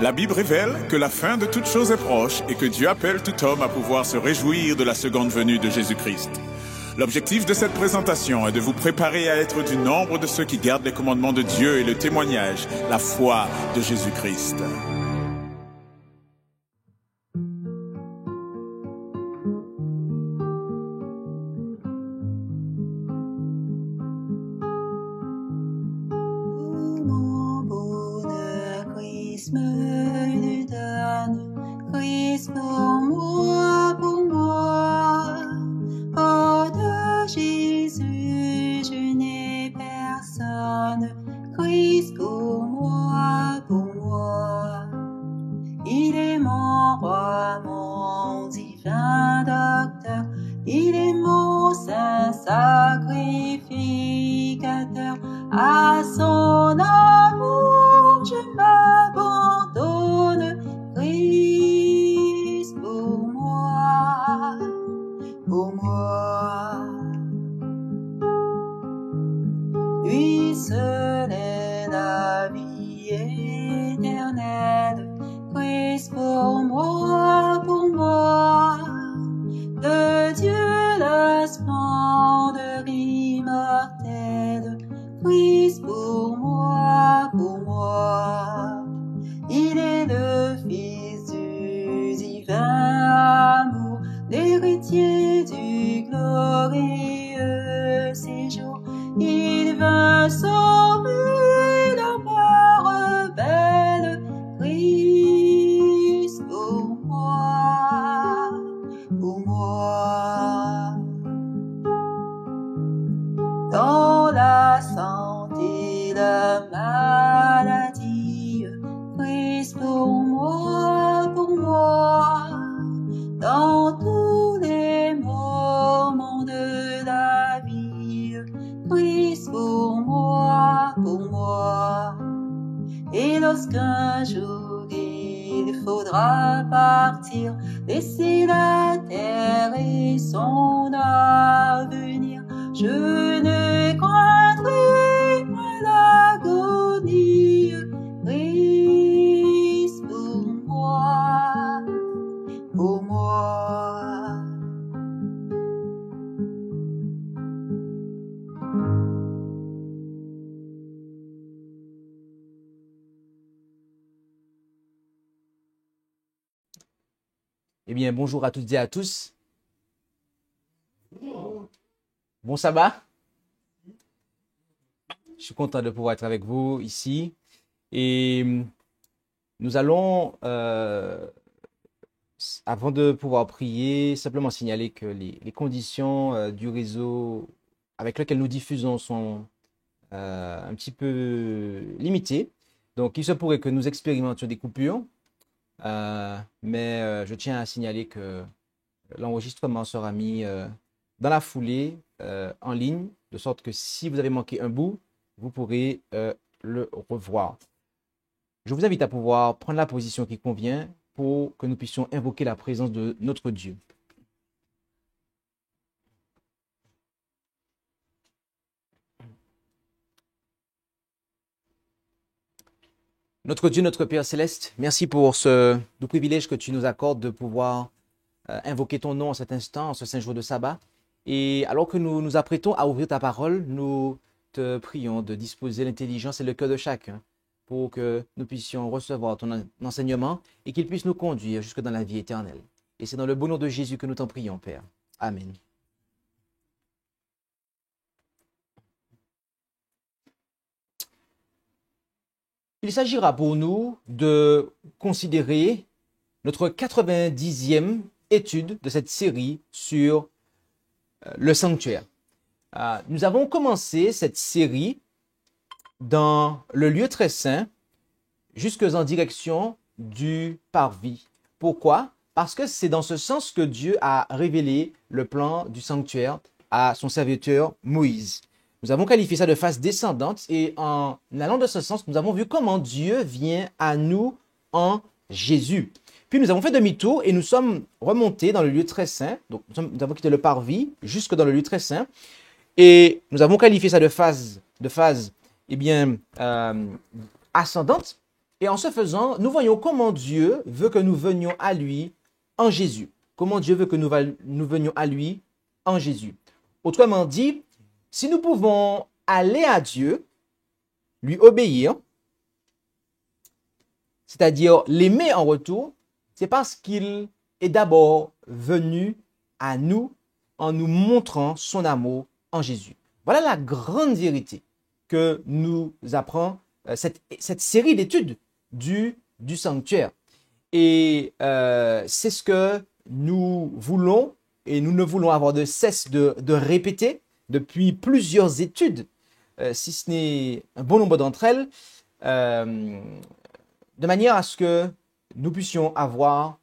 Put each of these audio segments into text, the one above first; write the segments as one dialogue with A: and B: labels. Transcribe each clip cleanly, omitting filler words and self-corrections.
A: La Bible révèle que la fin de toute chose est proche et que Dieu appelle tout homme à pouvoir se réjouir de la seconde venue de Jésus-Christ. L'objectif de cette présentation est de vous préparer à être du nombre de ceux qui gardent les commandements de Dieu et le témoignage, la foi de Jésus-Christ.
B: Mon bonheur, Christ me le donne, Christ pour moi, pour moi. Hors de Jésus, je n'ai personne, Christ pour moi, pour moi. Il est mon roi, mon divin docteur, il est mon saint sacrificateur. À son amour, je m'abandonne, Christ pour moi, pour moi. Lui seul est la vie éternelle, Christ pour moi, pour moi. De Dieu la splendeur immortelle, Christ pour moi, pour moi. Il est le Fils du divin amour, l'héritier du glorieux séjour. Il vint sauver l'homme rebelle, Christ pour moi, pour moi. Dans la santé, la maladie, Christ pour moi, pour moi. Dans tous les moments de la vie, Christ pour moi, pour moi. Et lorsqu'un jour il faudra partir, laisser la terre et son avenir, je ne craindrai point l'agonie, Christ pour moi, pour moi.
C: Eh bien, bonjour à toutes et à tous. Bon sabbat. Je suis content de pouvoir être avec vous ici. Et nous allons, avant de pouvoir prier, simplement signaler que les conditions du réseau avec lequel nous diffusons sont un petit peu limitées. Donc, il se pourrait que nous expérimentions des coupures. Mais je tiens à signaler que l'enregistrement sera mis dans la foulée en ligne, de sorte que si vous avez manqué un bout, vous pourrez le revoir. Je vous invite à pouvoir prendre la position qui convient pour que nous puissions invoquer la présence de notre Dieu. Notre Dieu, notre Père Céleste, merci pour ce doux privilège que tu nous accordes de pouvoir invoquer ton nom en cet instant, en ce saint jour de sabbat. Et alors que nous nous apprêtons à ouvrir ta parole, nous te prions de disposer l'intelligence et le cœur de chacun pour que nous puissions recevoir ton enseignement et qu'il puisse nous conduire jusque dans la vie éternelle. Et c'est dans le beau nom de Jésus que nous t'en prions, Père. Amen. Il s'agira pour nous de considérer notre 90e étude de cette série sur le sanctuaire. Nous avons commencé cette série dans le lieu très saint, jusque en direction du parvis. Pourquoi? Parce que c'est dans ce sens que Dieu a révélé le plan du sanctuaire à son serviteur Moïse. Nous avons qualifié ça de phase descendante et en allant de ce sens, nous avons vu comment Dieu vient à nous en Jésus. Puis nous avons fait demi-tour et nous sommes remontés dans le lieu très saint. Donc nous avons quitté le parvis jusque dans le lieu très saint. Et nous avons qualifié ça de phase ascendante. Et en ce faisant, nous voyons comment Dieu veut que nous venions à lui en Jésus. Comment Dieu veut que nous venions à lui en Jésus. Autrement dit, si nous pouvons aller à Dieu, lui obéir, c'est-à-dire l'aimer en retour, c'est parce qu'il est d'abord venu à nous en nous montrant son amour en Jésus. Voilà la grande vérité que nous apprend cette série d'études du sanctuaire. Et c'est ce que nous voulons et nous ne voulons avoir de cesse de répéter depuis plusieurs études, si ce n'est un bon nombre d'entre elles, de manière à ce que nous puissions avoir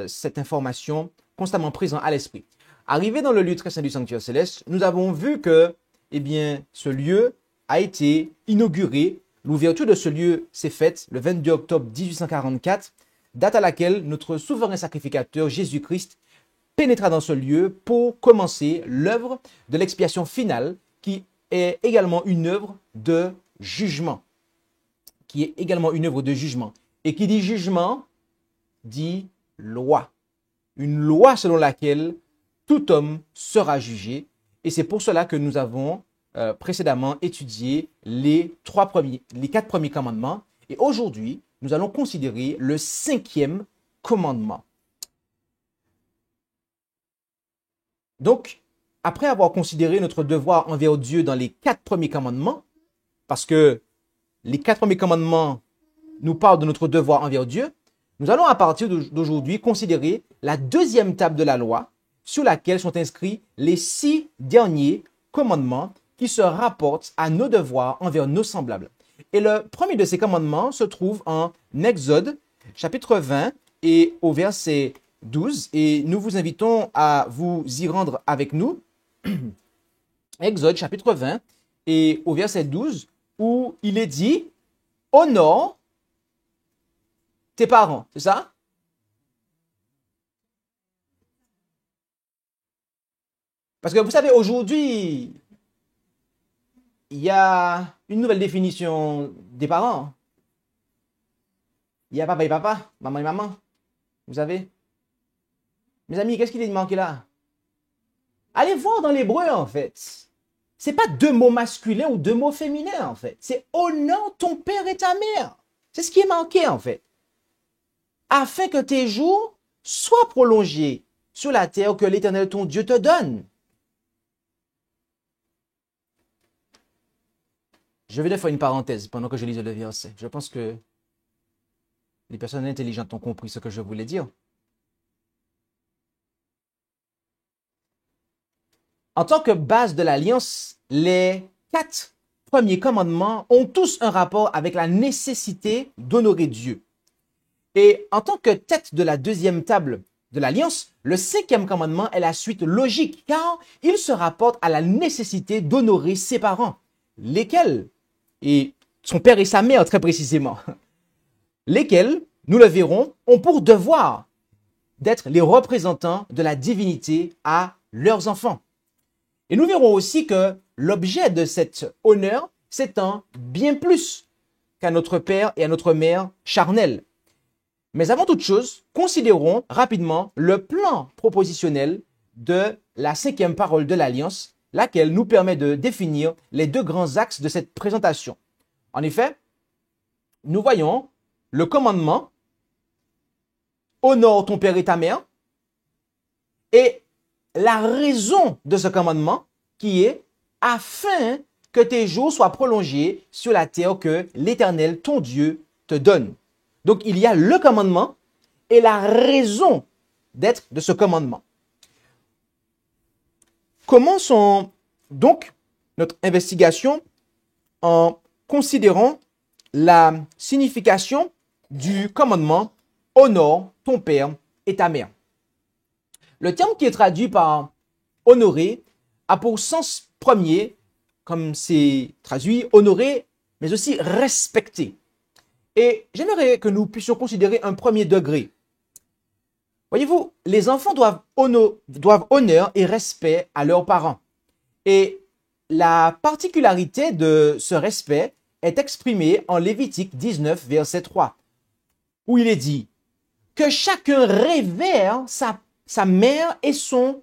C: cette information constamment présente à l'esprit. Arrivé dans le lieu très saint du sanctuaire céleste, nous avons vu que ce lieu a été inauguré. L'ouverture de ce lieu s'est faite le 22 octobre 1844, date à laquelle notre souverain sacrificateur Jésus-Christ pénétra dans ce lieu pour commencer l'œuvre de l'expiation finale qui est également une œuvre de jugement. Et qui dit jugement, dit loi. Une loi selon laquelle tout homme sera jugé. Et c'est pour cela que nous avons précédemment étudié les 4 premiers commandements. Et aujourd'hui, nous allons considérer le 5e commandement. Donc, après avoir considéré notre devoir envers Dieu dans les 4 premiers commandements, parce que les 4 premiers commandements nous parlent de notre devoir envers Dieu, nous allons à partir d'aujourd'hui considérer la 2e table de la loi sur laquelle sont inscrits les 6 derniers commandements qui se rapportent à nos devoirs envers nos semblables. Et le premier de ces commandements se trouve en Exode, chapitre 20 et au verset 12. Et nous vous invitons à vous y rendre avec nous. Exode, chapitre 20 et au verset 12, où il est dit « Honore tes parents », c'est ça? Parce que vous savez, aujourd'hui, il y a une nouvelle définition des parents. Il y a papa et papa, maman et maman. Vous savez? Mes amis, qu'est-ce qu'il est manqué là? Allez voir dans l'hébreu, en fait. C'est pas 2 mots masculins ou 2 mots féminins, en fait. C'est honore ton père et ta mère. C'est ce qui est manqué, en fait. Afin que tes jours soient prolongés sur la terre que l'Éternel ton Dieu te donne. Je vais faire une parenthèse pendant que je lis le verset. Je pense que les personnes intelligentes ont compris ce que je voulais dire. En tant que base de l'alliance, les 4 premiers commandements ont tous un rapport avec la nécessité d'honorer Dieu. Et en tant que tête de la 2e table de l'alliance, le 5e commandement est la suite logique car il se rapporte à la nécessité d'honorer ses parents, lesquels, et son père et sa mère très précisément, lesquels, nous le verrons, ont pour devoir d'être les représentants de la divinité à leurs enfants. Et nous verrons aussi que l'objet de cet honneur s'étend bien plus qu'à notre père et à notre mère charnels. Mais avant toute chose, considérons rapidement le plan propositionnel de la 5e parole de l'Alliance, laquelle nous permet de définir les 2 grands axes de cette présentation. En effet, nous voyons le commandement « Honore ton père et ta mère » et la raison de ce commandement qui est « Afin que tes jours soient prolongés sur la terre que l'Éternel ton Dieu te donne ». Donc, il y a le commandement et la raison d'être de ce commandement. Commençons donc notre investigation en considérant la signification du commandement « Honore ton père et ta mère ». Le terme qui est traduit par « honorer » a pour sens premier, comme c'est traduit, « honorer », mais aussi « respecter ». Et j'aimerais que nous puissions considérer un premier degré. Voyez-vous, les enfants doivent honneur et respect à leurs parents. Et la particularité de ce respect est exprimé en Lévitique 19, verset 3, où il est dit que chacun révère sa mère et son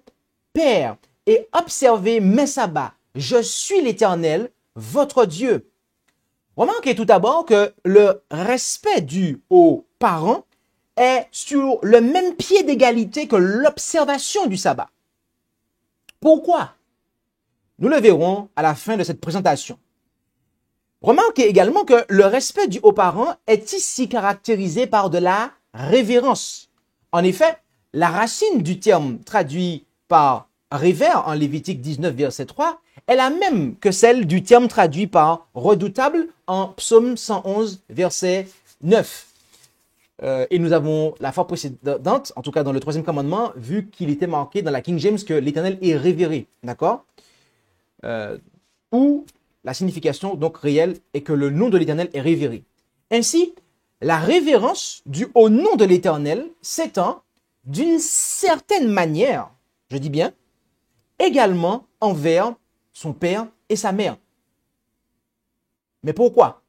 C: père et observez mes sabbats. Je suis l'Éternel, votre Dieu. Remarquez tout d'abord que le respect dû aux parents est sur le même pied d'égalité que l'observation du sabbat. Pourquoi? Nous le verrons à la fin de cette présentation. Remarquez également que le respect dû aux parents est ici caractérisé par de la révérence. En effet, la racine du terme traduit par révère en Lévitique 19, verset 3 est la même que celle du terme traduit par redoutable en Psaume 111, verset 9. Et nous avons la fois précédente, en tout cas dans le 3e commandement, vu qu'il était marqué dans la King James que l'Éternel est révéré, d'accord? Où la signification donc réelle est que le nom de l'Éternel est révéré. Ainsi, la révérence due au nom de l'Éternel s'étend d'une certaine manière, je dis bien, également envers son père et sa mère. Mais pourquoi?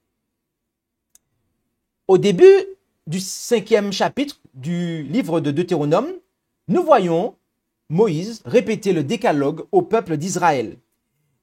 C: Au début du 5e chapitre du livre de Deutéronome, nous voyons Moïse répéter le décalogue au peuple d'Israël.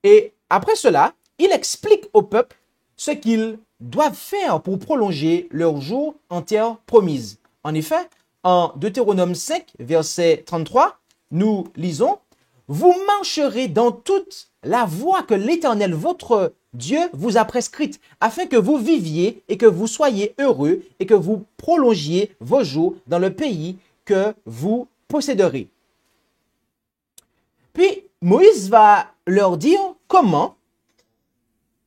C: Et après cela, il explique au peuple ce qu'ils doivent faire pour prolonger leur jour en terre promise. En effet, en Deutéronome 5, verset 33, nous lisons « Vous marcherez dans toute la voie que l'Éternel, votre Dieu, vous a prescrite, afin que vous viviez et que vous soyez heureux et que vous prolongiez vos jours dans le pays que vous posséderez. » Puis, Moïse va leur dire comment,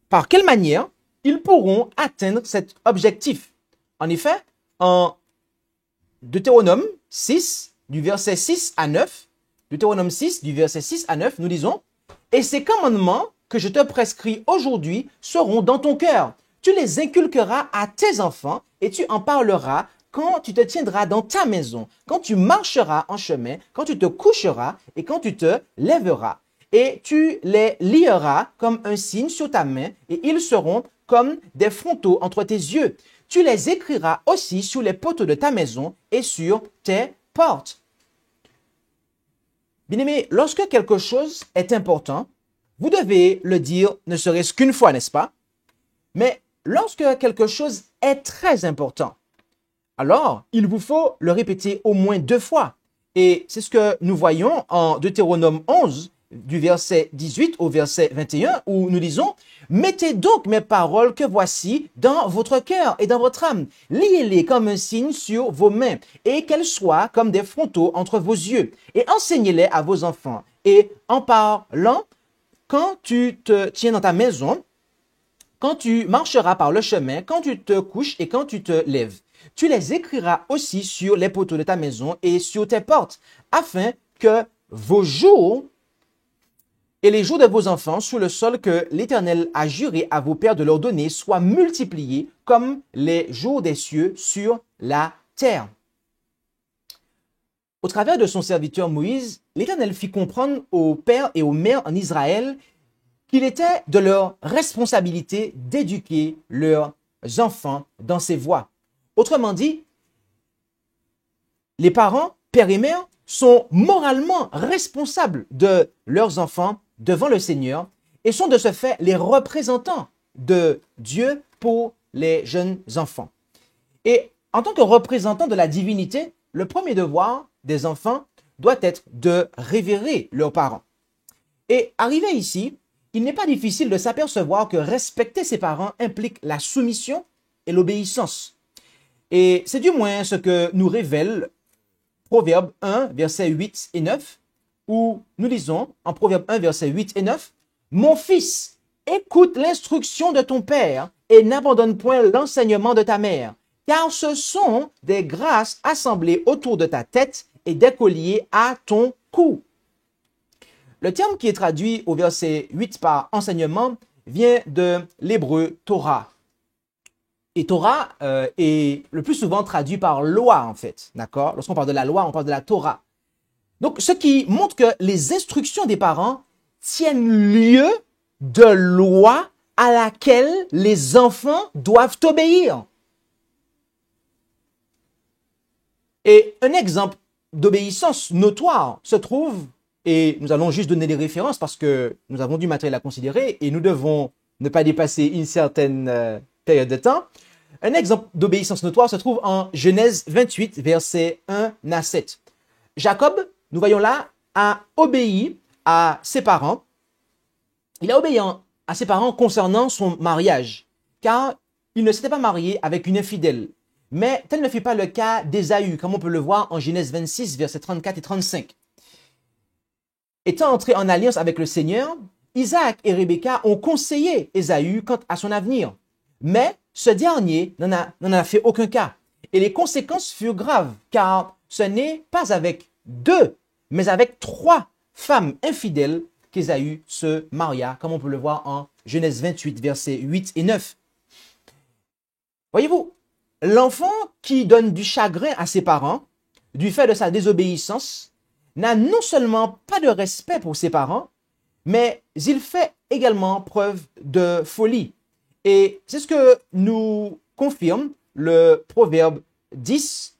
C: par quelle manière, ils pourront atteindre cet objectif. En effet, en Deutéronome 6, du verset 6 à 9, Deutéronome 6, du verset 6 à 9, nous lisons « Et ces commandements que je te prescris aujourd'hui seront dans ton cœur. Tu les inculqueras à tes enfants et tu en parleras quand tu te tiendras dans ta maison, quand tu marcheras en chemin, quand tu te coucheras et quand tu te lèveras. Et tu les lieras comme un signe sur ta main et ils seront comme des frontaux entre tes yeux. Tu les écriras aussi sur les poteaux de ta maison et sur tes portes. » Bien-aimés, lorsque quelque chose est important, vous devez le dire ne serait-ce qu'une fois, n'est-ce pas? Mais lorsque quelque chose est très important, alors il vous faut le répéter au moins 2 fois. Et c'est ce que nous voyons en Deutéronome 11, du verset 18 au verset 21, où nous lisons « Mettez donc mes paroles que voici dans votre cœur et dans votre âme. Liez-les comme un signe sur vos mains et qu'elles soient comme des frontaux entre vos yeux. Et enseignez-les à vos enfants. Et en parlant, quand tu te tiens dans ta maison, quand tu marcheras par le chemin, quand tu te couches et quand tu te lèves. Tu les écriras aussi sur les poteaux de ta maison et sur tes portes, afin que vos jours et les jours de vos enfants sous le sol que l'Éternel a juré à vos pères de leur donner soient multipliés comme les jours des cieux sur la terre. » Au travers de son serviteur Moïse, l'Éternel fit comprendre aux pères et aux mères en Israël qu'il était de leur responsabilité d'éduquer leurs enfants dans ces voies. Autrement dit, les parents, pères et mères, sont moralement responsables de leurs enfants devant le Seigneur et sont de ce fait les représentants de Dieu pour les jeunes enfants. Et en tant que représentants de la divinité, le premier devoir des enfants doit être de révérer leurs parents. Et arrivé ici, il n'est pas difficile de s'apercevoir que respecter ses parents implique la soumission et l'obéissance. Et c'est du moins ce que nous révèle Proverbe 1, versets 8 et 9, où nous lisons en Proverbe 1, versets 8 et 9, « Mon fils, écoute l'instruction de ton père et n'abandonne point l'enseignement de ta mère, car ce sont des grâces assemblées autour de ta tête et des colliers à ton cou. » Le terme qui est traduit au verset 8 par enseignement vient de l'hébreu Torah. Et Torah est le plus souvent traduit par loi, en fait. D'accord? Lorsqu'on parle de la loi, on parle de la Torah. Donc, ce qui montre que les instructions des parents tiennent lieu de loi à laquelle les enfants doivent obéir. Et un exemple d'obéissance notoire se trouve, et nous allons juste donner des références parce que nous avons du matériel à considérer et nous devons ne pas dépasser une certaine période de temps. Un exemple d'obéissance notoire se trouve en Genèse 28, versets 1 à 7. Jacob, nous voyons là, a obéi à ses parents. Il a obéi à ses parents concernant son mariage, car il ne s'était pas marié avec une infidèle. Mais tel ne fut pas le cas d'Ésaü, comme on peut le voir en Genèse 26, versets 34 et 35. Étant entré en alliance avec le Seigneur, Isaac et Rebecca ont conseillé Ésaü quant à son avenir. Mais ce dernier n'en a fait aucun cas. Et les conséquences furent graves, car ce n'est pas avec 2, mais avec 3 femmes infidèles qu'Ésaü se maria, comme on peut le voir en Genèse 28, versets 8 et 9. Voyez-vous, l'enfant qui donne du chagrin à ses parents, du fait de sa désobéissance, n'a non seulement pas de respect pour ses parents, mais il fait également preuve de folie. Et c'est ce que nous confirme le proverbe 10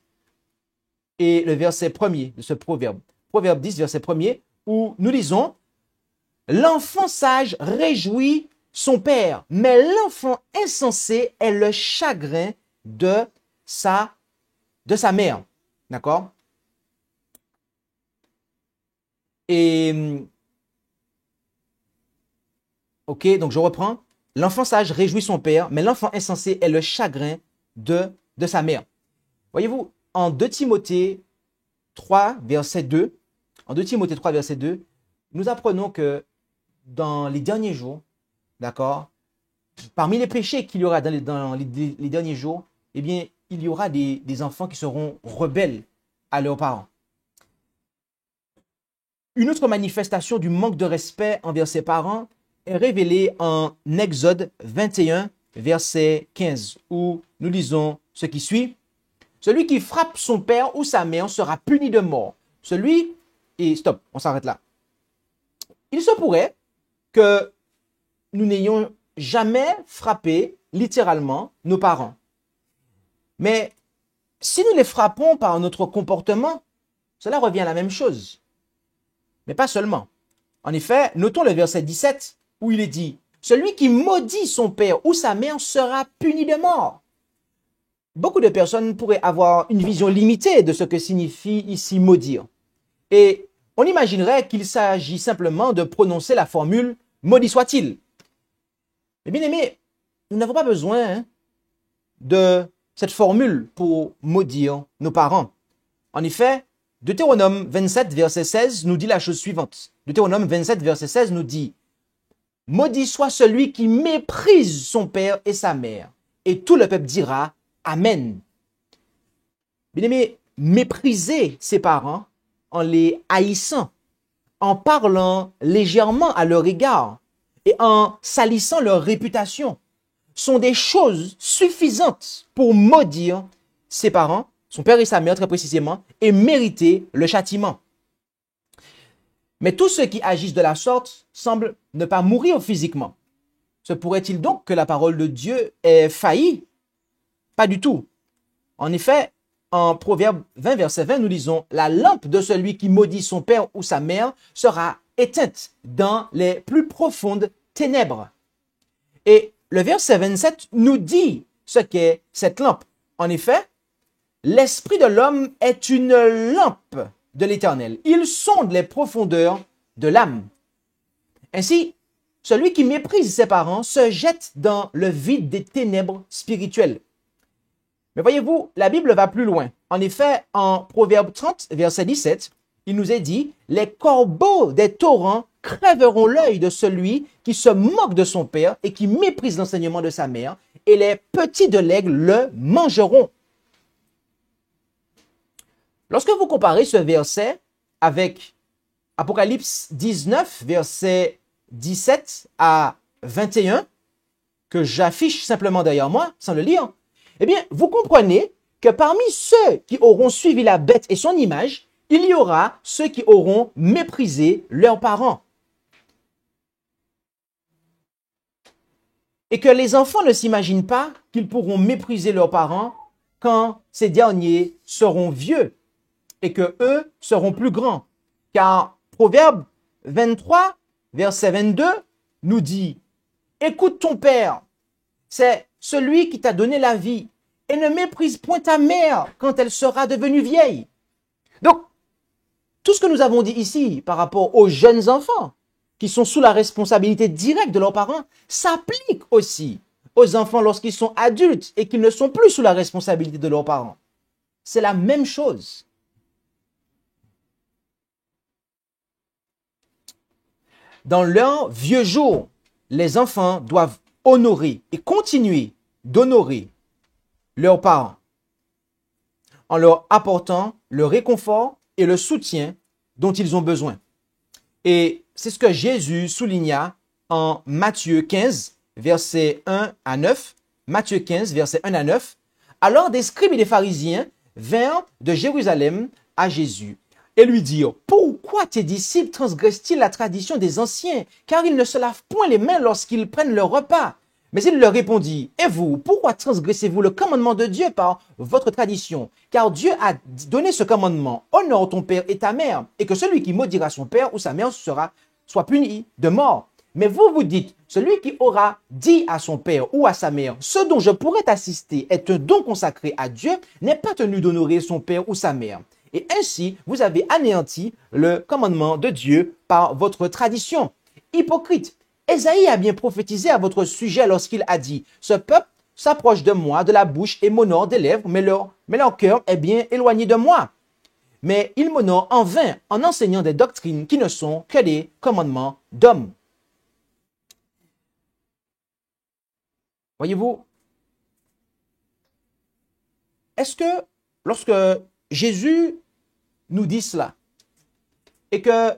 C: et le verset 1er de ce proverbe. Proverbe 10, verset 1er, où nous lisons « L'enfant sage réjouit son père, mais l'enfant insensé est le chagrin de sa mère. » D'accord? Et, ok, donc je reprends. L'enfant sage réjouit son père, mais l'enfant insensé est le chagrin de sa mère. Voyez-vous, en 2 Timothée 3, verset 2, nous apprenons que dans les derniers jours, d'accord, parmi les péchés qu'il y aura dans les derniers jours, eh bien, il y aura des enfants qui seront rebelles à leurs parents. Une autre manifestation du manque de respect envers ses parents est révélée en Exode 21, verset 15, où nous lisons ce qui suit. « Celui qui frappe son père ou sa mère sera puni de mort. Et stop, on s'arrête là. Il se pourrait que nous n'ayons jamais frappé littéralement nos parents. Mais si nous les frappons par notre comportement, cela revient à la même chose. Mais pas seulement. En effet, notons le verset 17 où il est dit « Celui qui maudit son père ou sa mère sera puni de mort. » Beaucoup de personnes pourraient avoir une vision limitée de ce que signifie ici maudire. Et on imaginerait qu'il s'agit simplement de prononcer la formule « maudit soit-il ». Mais bien aimé, nous n'avons pas besoin de cette formule pour maudire nos parents. En effet, Deutéronome 27, verset 16 nous dit la chose suivante. Deutéronome 27, verset 16 nous dit « Maudit soit celui qui méprise son père et sa mère. » Et tout le peuple dira « Amen. » Bien aimé, mépriser ses parents en les haïssant, en parlant légèrement à leur égard et en salissant leur réputation sont des choses suffisantes pour maudire ses parents, son père et sa mère très précisément, et mériter le châtiment. Mais tous ceux qui agissent de la sorte semblent ne pas mourir physiquement. Se pourrait-il donc que la parole de Dieu ait failli? Pas du tout. En effet, en Proverbe 20, verset 20, nous lisons « La lampe de celui qui maudit son père ou sa mère sera éteinte dans les plus profondes ténèbres. » Et le verset 27 nous dit ce qu'est cette lampe. En effet, l'esprit de l'homme est une lampe de l'Éternel. Il sonde les profondeurs de l'âme. Ainsi, celui qui méprise ses parents se jette dans le vide des ténèbres spirituelles. Mais voyez-vous, la Bible va plus loin. En effet, en Proverbe 30, verset 17, il nous est dit « Les corbeaux des torrents crèveront l'œil de celui qui se moque de son père et qui méprise l'enseignement de sa mère, et les petits de l'aigle le mangeront. » Lorsque vous comparez ce verset avec Apocalypse 19, versets 17 à 21, que j'affiche simplement derrière moi, sans le lire, eh bien, vous comprenez que parmi ceux qui auront suivi la bête et son image, il y aura ceux qui auront méprisé leurs parents. et que les enfants ne s'imaginent pas qu'ils pourront mépriser leurs parents quand ces derniers seront vieux et que eux seront plus grands. Car Proverbe 23, verset 22 nous dit « Écoute ton père, c'est celui qui t'a donné la vie, et ne méprise point ta mère quand elle sera devenue vieille. » Donc, tout ce que nous avons dit ici par rapport aux jeunes enfants qui sont sous la responsabilité directe de leurs parents s'applique aussi aux enfants lorsqu'ils sont adultes et qu'ils ne sont plus sous la responsabilité de leurs parents. C'est la même chose. Dans leurs vieux jours, les enfants doivent honorer et continuer d'honorer leurs parents en leur apportant le réconfort et le soutien dont ils ont besoin. Et c'est ce que Jésus souligna en Matthieu 15, versets 1 à 9. Matthieu 15, versets 1 à 9. Alors des scribes et des pharisiens vinrent de Jérusalem à Jésus et lui dirent: pourquoi tes disciples transgressent-ils la tradition des anciens, car ils ne se lavent point les mains lorsqu'ils prennent leur repas? Mais il leur répondit: et vous, pourquoi transgressez-vous le commandement de Dieu par votre tradition? Car Dieu a donné ce commandement: honore ton père et ta mère, et que celui qui maudira son père ou sa mère soit puni de mort. Mais vous vous dites: celui qui aura dit à son père ou à sa mère: ce dont je pourrais t'assister est un don consacré à Dieu, n'est pas tenu d'honorer son père ou sa mère. Et ainsi, vous avez anéanti le commandement de Dieu par votre tradition. Hypocrite, Ésaïe a bien prophétisé à votre sujet lorsqu'il a dit: ce peuple s'approche de moi de la bouche et m'honore des lèvres, mais leur cœur est bien éloigné de moi. Mais ils m'honorent en vain en enseignant des doctrines qui ne sont que des commandements d'hommes. Voyez-vous, est-ce que lorsque Jésus nous dit cela et que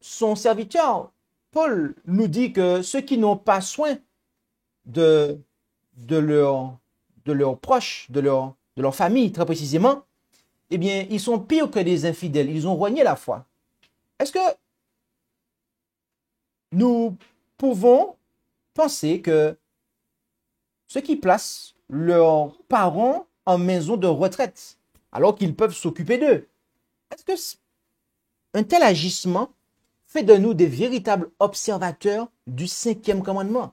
C: son serviteur Paul nous dit que ceux qui n'ont pas soin de leurs proches, de leur famille très précisément, eh bien, ils sont pires que des infidèles, ils ont renié la foi. Est-ce que nous pouvons penser que ceux qui placent leurs parents en maison de retraite, alors qu'ils peuvent s'occuper d'eux, est-ce que un tel agissement fait de nous des véritables observateurs du 5e commandement?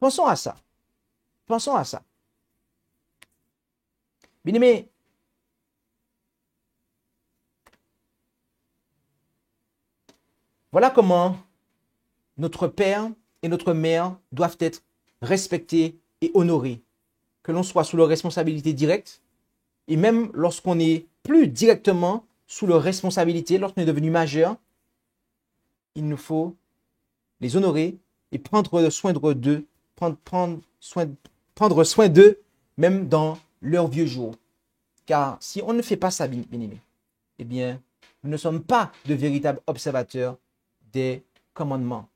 C: Pensons à ça. Pensons à ça. Bien-aimés, voilà comment notre père et notre mère doivent être respectés et honorés, que l'on soit sous leur responsabilité directe, et même lorsqu'on n'est plus directement sous leur responsabilité, lorsqu'on est devenu majeur, il nous faut les honorer et prendre soin d'eux, prendre soin d'eux, même dans leurs vieux jours. Car si on ne fait pas ça, bien-aimés, eh bien, nous ne sommes pas de véritables observateurs des commandements.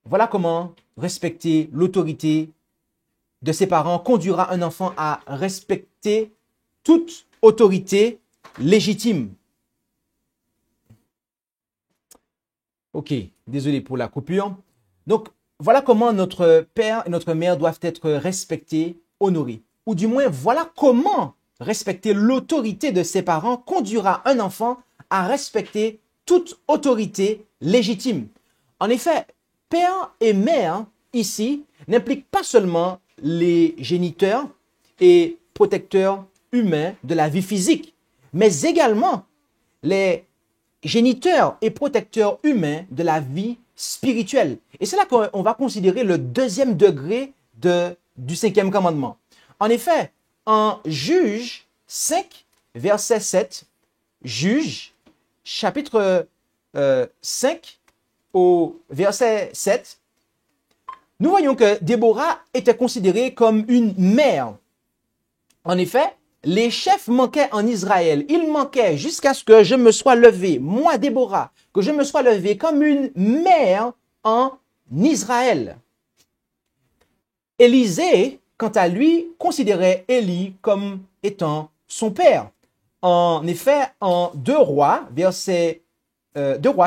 C: Voilà comment respecter l'autorité de ses parents conduira un enfant à respecter toute autorité légitime. Ok, désolé pour la coupure. Donc, voilà comment notre père et notre mère doivent être respectés, honorés. Ou du moins, voilà comment respecter l'autorité de ses parents conduira un enfant à respecter toute autorité légitime. En effet, père et mère, ici, n'impliquent pas seulement les géniteurs et protecteurs humains de la vie physique, mais également les géniteurs et protecteurs humains de la vie spirituelle. Et c'est là qu'on va considérer le 2e degré du 5e commandement. En effet, en Juge 5, verset 7, Juge, chapitre 5, au verset 7, nous voyons que Déborah était considérée comme une mère. En effet, les chefs manquaient en Israël. Ils manquaient jusqu'à ce que je me sois levé, moi Déborah, que je me sois levé comme une mère en Israël. Élisée, quant à lui, considérait Élie comme étant son père. En effet, en 2 Rois,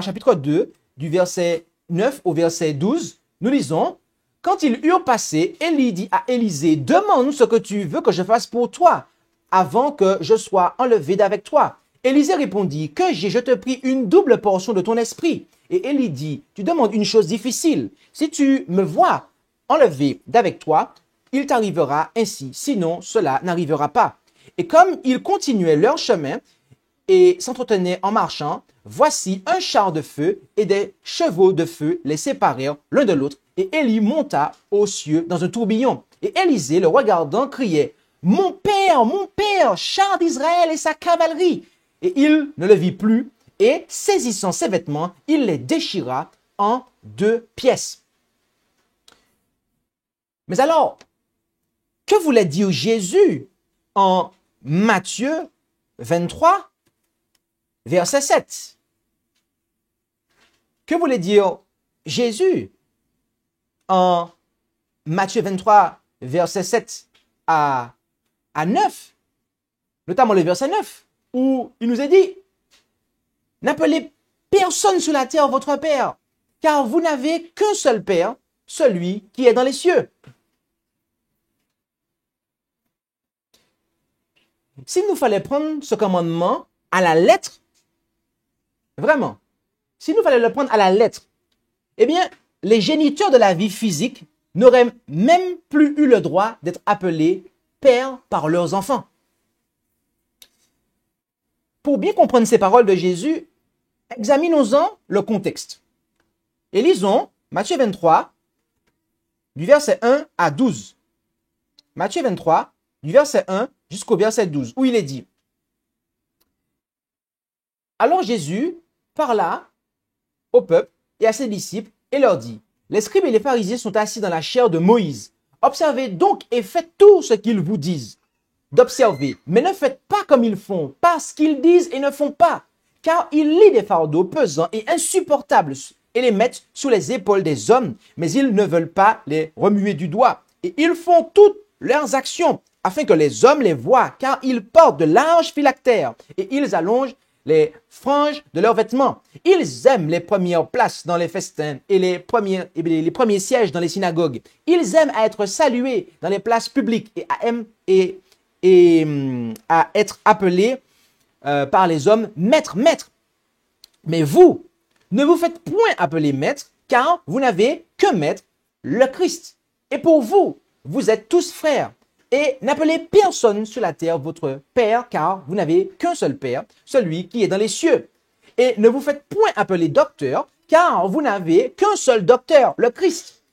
C: chapitre 2, du verset 9 au verset 12, nous lisons, « Quand ils eurent passé, Élie dit à Élisée, « Demande ce que tu veux que je fasse pour toi, avant que je sois enlevé d'avec toi. » Élisée répondit, « Que j'ai, je te prie, une double portion de ton esprit. » Et Élie dit, « Tu demandes une chose difficile. Si tu me vois enlevé d'avec toi, il t'arrivera ainsi, sinon cela n'arrivera pas. » Et comme ils continuaient leur chemin et s'entretenaient en marchant, voici un char de feu et des chevaux de feu les séparèrent l'un de l'autre, et Élie monta aux cieux dans un tourbillon. Et Élisée, le regardant, criait, « mon père, char d'Israël et sa cavalerie !» Et il ne le vit plus, et saisissant ses vêtements, il les déchira en 2 pièces. Mais alors, que voulait dire Jésus en Matthieu 23, verset 7? Que voulait dire Jésus en Matthieu 23, verset 7 à 9, notamment le verset 9, où il nous est dit, « N'appelez personne sur la terre votre Père, car vous n'avez qu'un seul Père, celui qui est dans les cieux. » S'il nous fallait prendre ce commandement à la lettre, vraiment, s'il nous fallait le prendre à la lettre, eh bien, les géniteurs de la vie physique n'auraient même plus eu le droit d'être appelés pères par leurs enfants. Pour bien comprendre ces paroles de Jésus, examinons-en le contexte. Et lisons Matthieu 23, du verset 1 à 12. Matthieu 23, du verset 1 jusqu'au verset 12, où il est dit, « Alors Jésus parla au peuple et à ses disciples et leur dit, « Les scribes et les pharisiens sont assis dans la chaire de Moïse. Observez donc et faites tout ce qu'ils vous disent d'observer, mais ne faites pas comme ils font, pas ce qu'ils disent et ne font pas, car ils lient des fardeaux pesants et insupportables et les mettent sous les épaules des hommes, mais ils ne veulent pas les remuer du doigt. Et ils font toutes leurs actions afin que les hommes les voient, car ils portent de larges phylactères et ils allongent les franges de leurs vêtements. Ils aiment les premières places dans les festins et les premiers sièges dans les synagogues. Ils aiment à être salués dans les places publiques et à être appelés par les hommes maître, maître. Mais vous, ne vous faites point appeler maître, car vous n'avez qu'un maître, le Christ. Et pour vous, vous êtes tous frères. Et n'appelez personne sur la terre votre Père, car vous n'avez qu'un seul Père, celui qui est dans les cieux. Et ne vous faites point appeler docteur, car vous n'avez qu'un seul docteur, le Christ.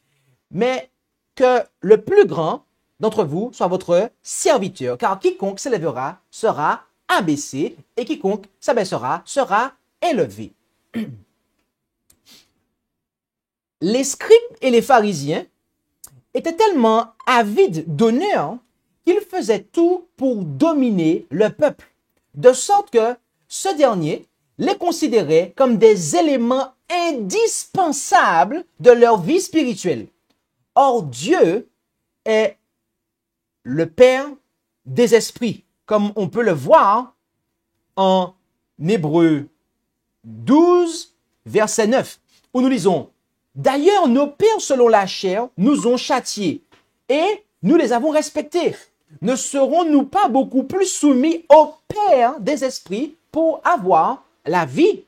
C: Mais que le plus grand d'entre vous soit votre serviteur, car quiconque s'élèvera sera abaissé, et quiconque s'abaissera sera élevé. Les scribes et les pharisiens étaient tellement avides d'honneur qu'ils faisaient tout pour dominer le peuple, de sorte que ce dernier les considérait comme des éléments indispensables de leur vie spirituelle. Or, Dieu est le Père des esprits, comme on peut le voir en Hébreux 12, verset 9, où nous lisons, « D'ailleurs, nos pères selon la chair nous ont châtiés, et nous les avons respectés. Ne serons-nous pas beaucoup plus soumis au Père des esprits pour avoir la vie? »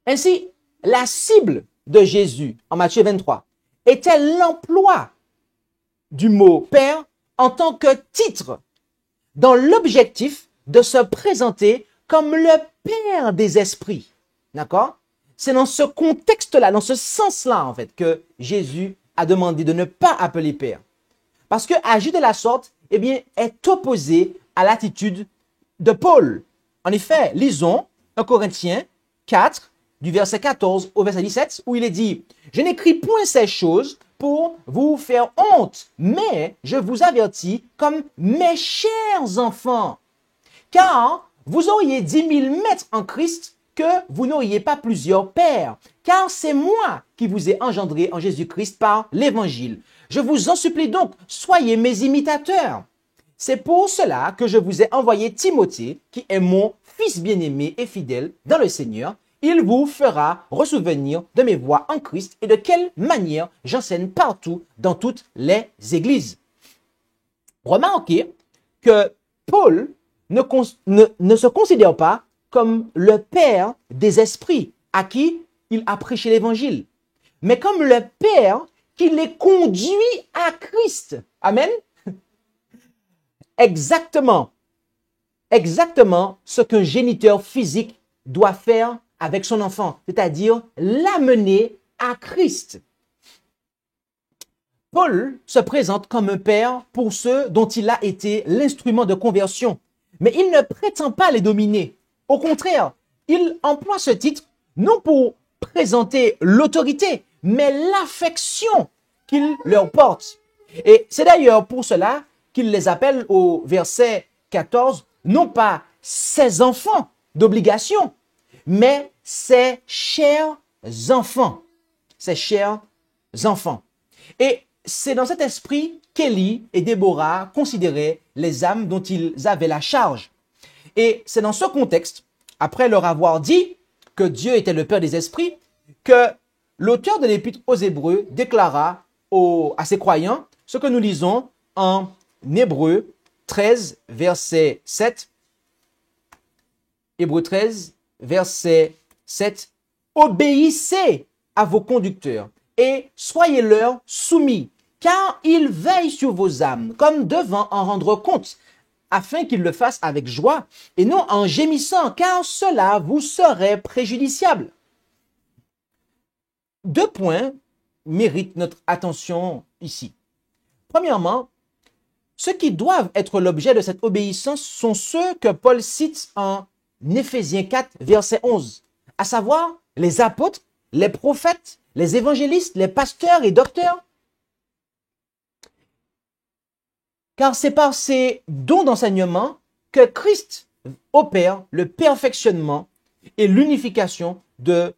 C: Ainsi, la cible de Jésus en Matthieu 23 était l'emploi du mot Père en tant que titre, dans l'objectif de se présenter comme le Père des esprits. D'accord? C'est dans ce contexte-là, dans ce sens-là, en fait, que Jésus a demandé de ne pas appeler Père. Parce que agir de la sorte, eh bien, est opposé à l'attitude de Paul. En effet, lisons 1 Corinthiens 4, du verset 14 au verset 17, où il est dit, « Je n'écris point ces choses pour vous faire honte, mais je vous avertis comme mes chers enfants, car vous auriez 10 000 maîtres en Christ que vous n'auriez pas plusieurs pères, car c'est moi qui vous ai engendré en Jésus-Christ par l'Évangile. Je vous en supplie donc, soyez mes imitateurs. C'est pour cela que je vous ai envoyé Timothée, qui est mon fils bien-aimé et fidèle dans le Seigneur. Il vous fera ressouvenir de mes voies en Christ et de quelle manière j'enseigne partout dans toutes les églises. Remarquez que Paul ne se considère pas comme le père des esprits à qui il a prêché l'évangile, mais comme le père qui les conduit à Christ. Amen. Exactement ce qu'un géniteur physique doit faire avec son enfant, c'est-à-dire l'amener à Christ. Paul se présente comme un père pour ceux dont il a été l'instrument de conversion, mais il ne prétend pas les dominer. Au contraire, il emploie ce titre non pour présenter l'autorité, mais l'affection qu'il leur porte. Et c'est d'ailleurs pour cela qu'il les appelle au verset 14, non pas ses enfants d'obligation, mais ses chers enfants. Ses chers enfants. Et c'est dans cet esprit qu'Élie et Déborah considéraient les âmes dont ils avaient la charge. Et c'est dans ce contexte, après leur avoir dit que Dieu était le Père des esprits, que l'auteur de l'Épître aux Hébreux déclara à ses croyants ce que nous lisons en Hébreux 13, verset 7. Hébreux 13, verset 7. Obéissez à vos conducteurs et soyez-leur soumis, car ils veillent sur vos âmes, comme devant en rendre compte, afin qu'ils le fassent avec joie et non en gémissant, car cela vous serait préjudiciable. 2 points méritent notre attention ici. Premièrement, ceux qui doivent être l'objet de cette obéissance sont ceux que Paul cite en Éphésiens 4, verset 11, à savoir les apôtres, les prophètes, les évangélistes, les pasteurs et docteurs. Car c'est par ces dons d'enseignement que Christ opère le perfectionnement et l'unification de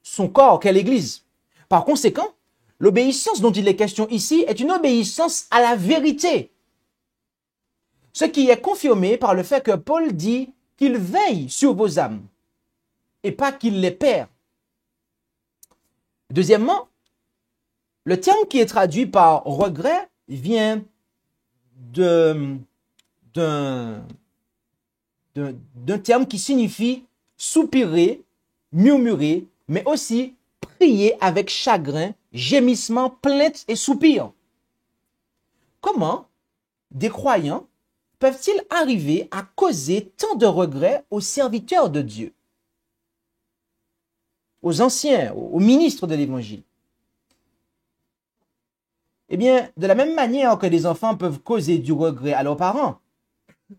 C: son corps qu'est l'Église. Par conséquent, l'obéissance dont il est question ici est une obéissance à la vérité. Ce qui est confirmé par le fait que Paul dit qu'il veille sur vos âmes et pas qu'il les perd. Deuxièmement, le terme qui est traduit par regret vient d'un terme qui signifie soupirer, murmurer, mais aussi prier avec chagrin, gémissement, plainte et soupir. Comment des croyants peuvent-ils arriver à causer tant de regrets aux serviteurs de Dieu, aux anciens, aux ministres de l'Évangile? Eh bien, de la même manière que les enfants peuvent causer du regret à leurs parents.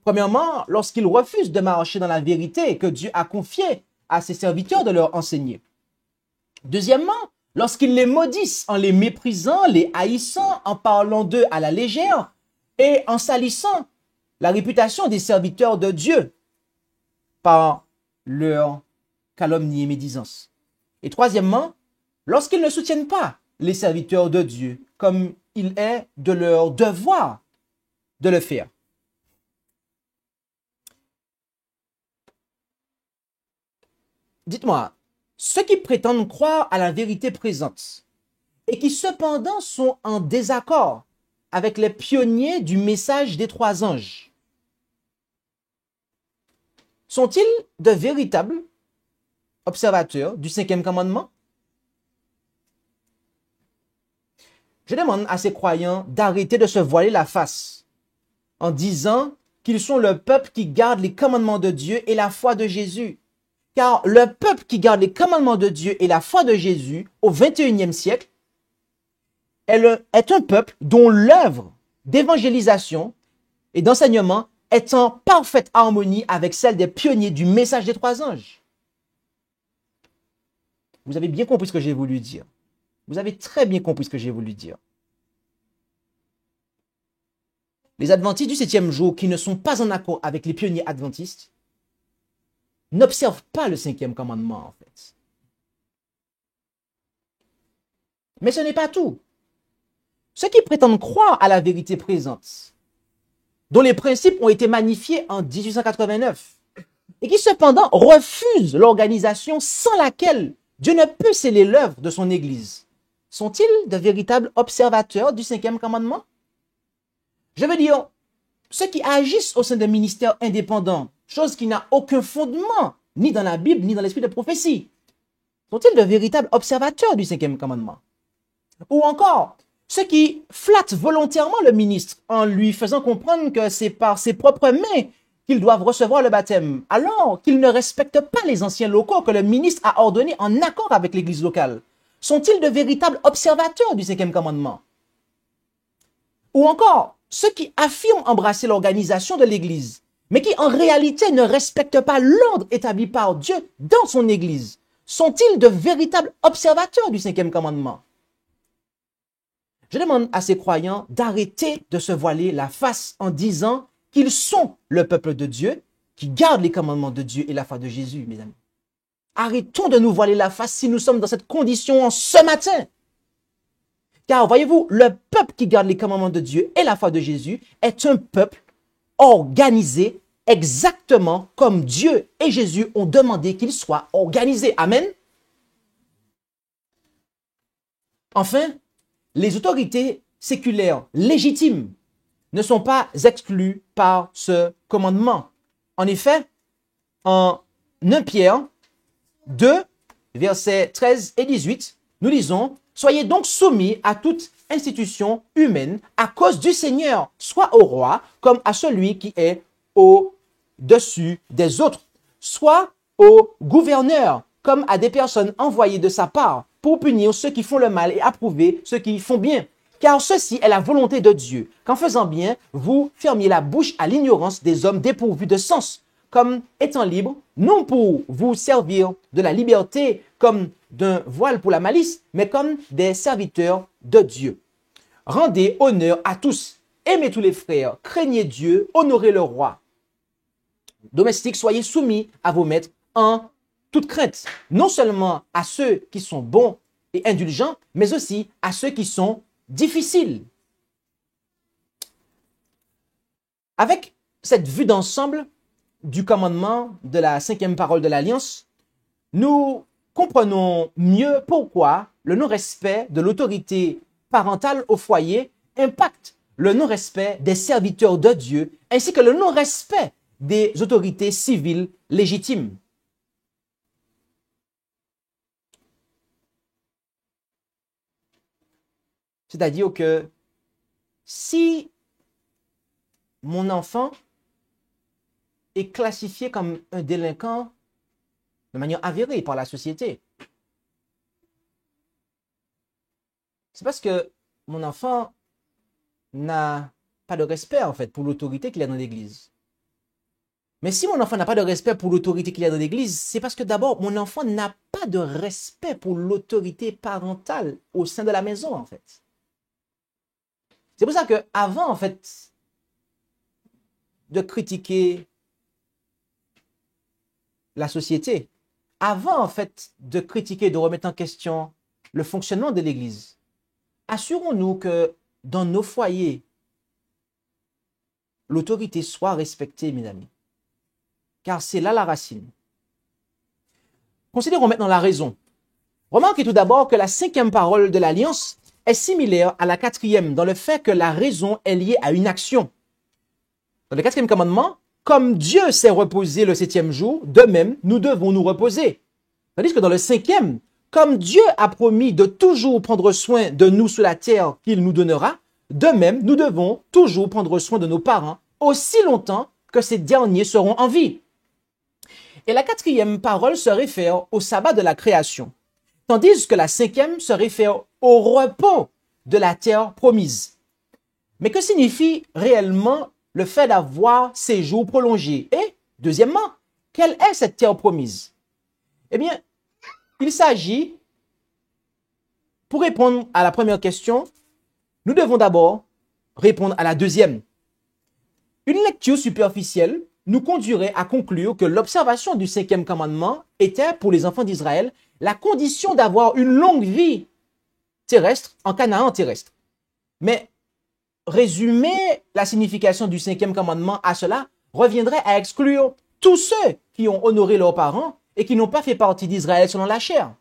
C: Premièrement, lorsqu'ils refusent de marcher dans la vérité que Dieu a confiée à ses serviteurs de leur enseigner. Deuxièmement, lorsqu'ils les maudissent en les méprisant, les haïssant, en parlant d'eux à la légère et en salissant la réputation des serviteurs de Dieu par leur calomnie et médisance. Et troisièmement, lorsqu'ils ne soutiennent pas les serviteurs de Dieu comme il est de leur devoir de le faire. Dites-moi, ceux qui prétendent croire à la vérité présente et qui cependant sont en désaccord avec les pionniers du message des 3 anges, sont-ils de véritables observateurs du 5e commandement? Je demande à ces croyants d'arrêter de se voiler la face en disant qu'ils sont le peuple qui garde les commandements de Dieu et la foi de Jésus. Car le peuple qui garde les commandements de Dieu et la foi de Jésus au 21e siècle est un peuple dont l'œuvre d'évangélisation et d'enseignement est en parfaite harmonie avec celle des pionniers du message des 3 anges. Vous avez bien compris ce que j'ai voulu dire. Vous avez très bien compris ce que j'ai voulu dire. Les adventistes du 7e jour qui ne sont pas en accord avec les pionniers adventistes n'observent pas le 5e commandement en fait. Mais ce n'est pas tout. Ceux qui prétendent croire à la vérité présente dont les principes ont été magnifiés en 1889 et qui cependant refusent l'organisation sans laquelle Dieu ne peut sceller l'œuvre de son Église, sont-ils de véritables observateurs du cinquième commandement? Je veux dire, ceux qui agissent au sein d'un ministère indépendant, chose qui n'a aucun fondement, ni dans la Bible, ni dans l'esprit de prophétie, sont-ils de véritables observateurs du cinquième commandement? Ou encore, ceux qui flattent volontairement le ministre en lui faisant comprendre que c'est par ses propres mains qu'ils doivent recevoir le baptême, alors qu'ils ne respectent pas les anciens locaux que le ministre a ordonnés en accord avec l'église locale, sont-ils de véritables observateurs du cinquième commandement? Ou encore, ceux qui affirment embrasser l'organisation de l'église, mais qui en réalité ne respectent pas l'ordre établi par Dieu dans son église, sont-ils de véritables observateurs du cinquième commandement? Je demande à ces croyants d'arrêter de se voiler la face en disant qu'ils sont le peuple de Dieu, qui garde les commandements de Dieu et la foi de Jésus, mes amis. Arrêtons de nous voiler la face si nous sommes dans cette condition en ce matin. Car voyez-vous, le peuple qui garde les commandements de Dieu et la foi de Jésus est un peuple organisé exactement comme Dieu et Jésus ont demandé qu'il soit organisé. Amen. Enfin, les autorités séculaires légitimes ne sont pas exclues par ce commandement. En effet, en 1 Pierre 2, versets 13 et 18, nous lisons « Soyez donc soumis à toute institution humaine à cause du Seigneur, soit au roi comme à celui qui est au-dessus des autres, soit au gouverneur comme à des personnes envoyées de sa part pour punir ceux qui font le mal et approuver ceux qui font bien. Car ceci est la volonté de Dieu, qu'en faisant bien, vous fermiez la bouche à l'ignorance des hommes dépourvus de sens, comme étant libres, non pour vous servir de la liberté comme d'un voile pour la malice, mais comme des serviteurs de Dieu. Rendez honneur à tous, aimez tous les frères, craignez Dieu, honorez le roi. Domestiques, soyez soumis à vos maîtres en toute crainte, non seulement à ceux qui sont bons et indulgents, mais aussi à ceux qui sont difficiles. Avec cette vue d'ensemble du commandement de la cinquième parole de l'Alliance, nous comprenons mieux pourquoi le non-respect de l'autorité parentale au foyer impacte le non-respect des serviteurs de Dieu ainsi que le non-respect des autorités civiles légitimes. C'est-à-dire que si mon enfant est classifié comme un délinquant de manière avérée par la société, c'est parce que mon enfant n'a pas de respect en fait pour l'autorité qu'il a dans l'église. Mais si mon enfant n'a pas de respect pour l'autorité qu'il a dans l'église, c'est parce que d'abord, mon enfant n'a pas de respect pour l'autorité parentale au sein de la maison en fait. C'est pour ça que avant en fait de critiquer la société, avant en fait de critiquer, de remettre en question le fonctionnement de l'Église, assurons-nous que dans nos foyers, l'autorité soit respectée, mes amis. Car c'est là la racine. Considérons maintenant la raison. Remarquez tout d'abord que la cinquième parole de l'Alliance est similaire à la quatrième dans le fait que la raison est liée à une action. Dans le quatrième commandement, comme Dieu s'est reposé le septième jour, de même, nous devons nous reposer. Tandis que dans le cinquième, comme Dieu a promis de toujours prendre soin de nous sur la terre qu'il nous donnera, de même, nous devons toujours prendre soin de nos parents aussi longtemps que ces derniers seront en vie. Et la quatrième parole se réfère au sabbat de la création, tandis que la cinquième se réfère au repos de la terre promise. Mais que signifie réellement le fait d'avoir ces jours prolongés? Et, deuxièmement, quelle est cette terre promise? Eh bien, il s'agit, pour répondre à la première question, nous devons d'abord répondre à la deuxième. Une lecture superficielle nous conduirait à conclure que l'observation du cinquième commandement était, pour les enfants d'Israël, la condition d'avoir une longue vie terrestre en Canaan terrestre. Mais résumer la signification du cinquième commandement à cela reviendrait à exclure tous ceux qui ont honoré leurs parents et qui n'ont pas fait partie d'Israël selon la chair.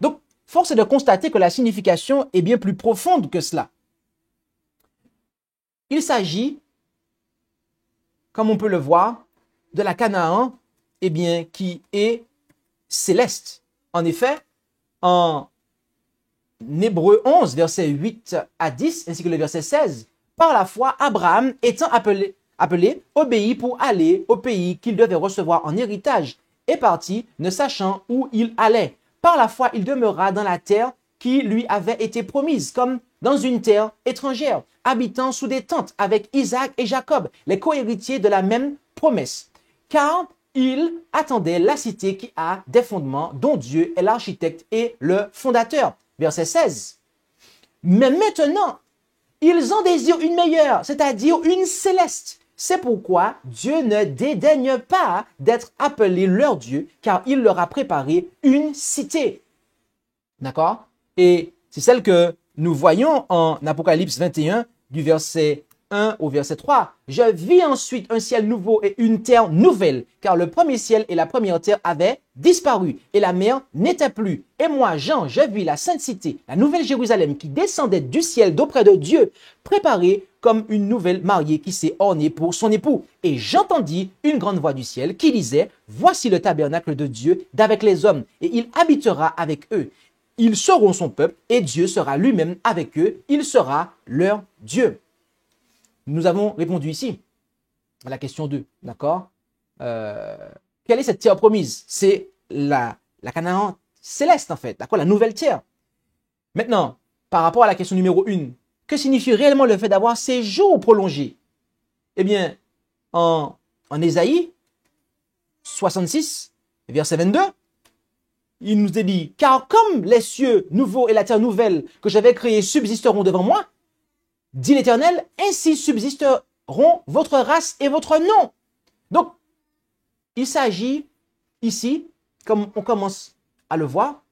C: Donc, force est de constater que la signification est bien plus profonde que cela. Il s'agit, comme on peut le voir, de la Canaan, eh bien, qui est céleste. En effet, en Hébreux 11, versets 8 à 10, ainsi que le verset 16, par la foi, Abraham, étant appelé, obéit pour aller au pays qu'il devait recevoir en héritage, et parti, ne sachant où il allait. Par la foi, il demeura dans la terre qui lui avait été promise, comme dans une terre étrangère, habitant sous des tentes avec Isaac et Jacob, les cohéritiers de la même promesse. Car il attendait la cité qui a des fondements, dont Dieu est l'architecte et le fondateur. Verset 16. Mais maintenant, ils en désirent une meilleure, c'est-à-dire une céleste. C'est pourquoi Dieu ne dédaigne pas d'être appelé leur Dieu, car il leur a préparé une cité. D'accord? Et c'est celle que nous voyons en Apocalypse 21, du verset 1 au verset 3. Je vis ensuite un ciel nouveau et une terre nouvelle, car le premier ciel et la première terre avaient disparu, et la mer n'était plus. Et moi, Jean, je vis la sainte cité, la nouvelle Jérusalem, qui descendait du ciel d'auprès de Dieu, préparée comme une nouvelle mariée qui s'est ornée pour son époux. Et j'entendis une grande voix du ciel qui disait, voici le tabernacle de Dieu d'avec les hommes, et il habitera avec eux. Ils seront son peuple, et Dieu sera lui-même avec eux, il sera leur Dieu. Nous avons répondu ici à la question 2, d'accord? Quelle est cette terre promise? C'est la Canaan céleste, en fait, d'accord? La nouvelle terre. Maintenant, par rapport à la question numéro 1, que signifie réellement le fait d'avoir ces jours prolongés? Eh bien, en Ésaïe 66, verset 22, il nous est dit, car comme les cieux nouveaux et la terre nouvelle que j'avais créés subsisteront devant moi, dit l'Éternel, ainsi subsisteront votre race et votre nom. Donc, il s'agit ici, comme on commence à le voir,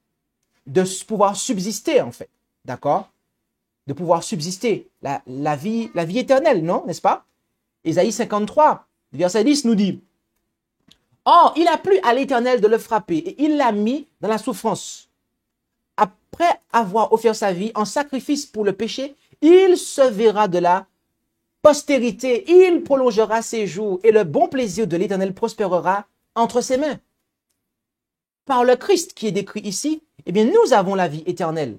C: de pouvoir subsister en fait, d'accord? De pouvoir subsister, la vie éternelle, non? N'est-ce pas? Ésaïe 53, verset 10 nous dit, or, il a plu à l'Éternel de le frapper et il l'a mis dans la souffrance. Après avoir offert sa vie en sacrifice pour le péché, il se verra de la postérité, il prolongera ses jours et le bon plaisir de l'Éternel prospérera entre ses mains. Par le Christ qui est décrit ici, eh bien, nous avons la vie éternelle.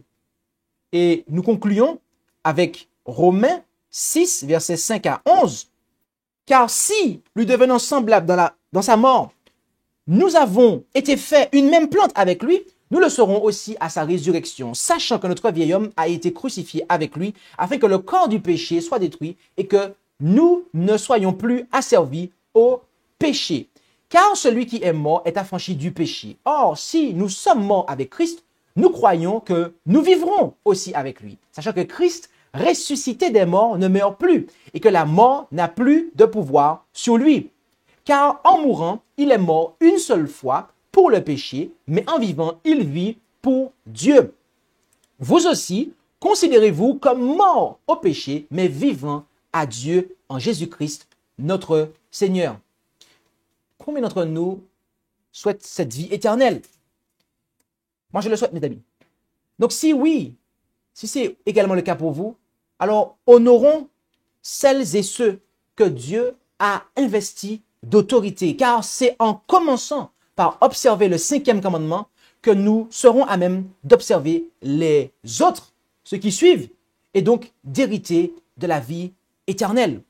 C: Et nous concluons avec Romains 6, versets 5 à 11. Car si, lui devenant semblable dans sa mort, nous avons été faits une même plante avec lui, nous le serons aussi à sa résurrection, sachant que notre vieil homme a été crucifié avec lui, afin que le corps du péché soit détruit et que nous ne soyons plus asservis au péché. Car celui qui est mort est affranchi du péché. Or, si nous sommes morts avec Christ, nous croyons que nous vivrons aussi avec lui, sachant que Christ, ressuscité des morts, ne meurt plus et que la mort n'a plus de pouvoir sur lui. Car en mourant, il est mort une seule fois pour le péché, mais en vivant, il vit pour Dieu. Vous aussi, considérez-vous comme morts au péché, mais vivants à Dieu en Jésus-Christ, notre Seigneur. Combien d'entre nous souhaitent cette vie éternelle? Moi, je le souhaite, mes amis. Donc, si oui, si c'est également le cas pour vous, alors honorons celles et ceux que Dieu a investis d'autorité, car c'est en commençant par observer le 5e commandement que nous serons à même d'observer les autres, ceux qui suivent, et donc d'hériter de la vie éternelle.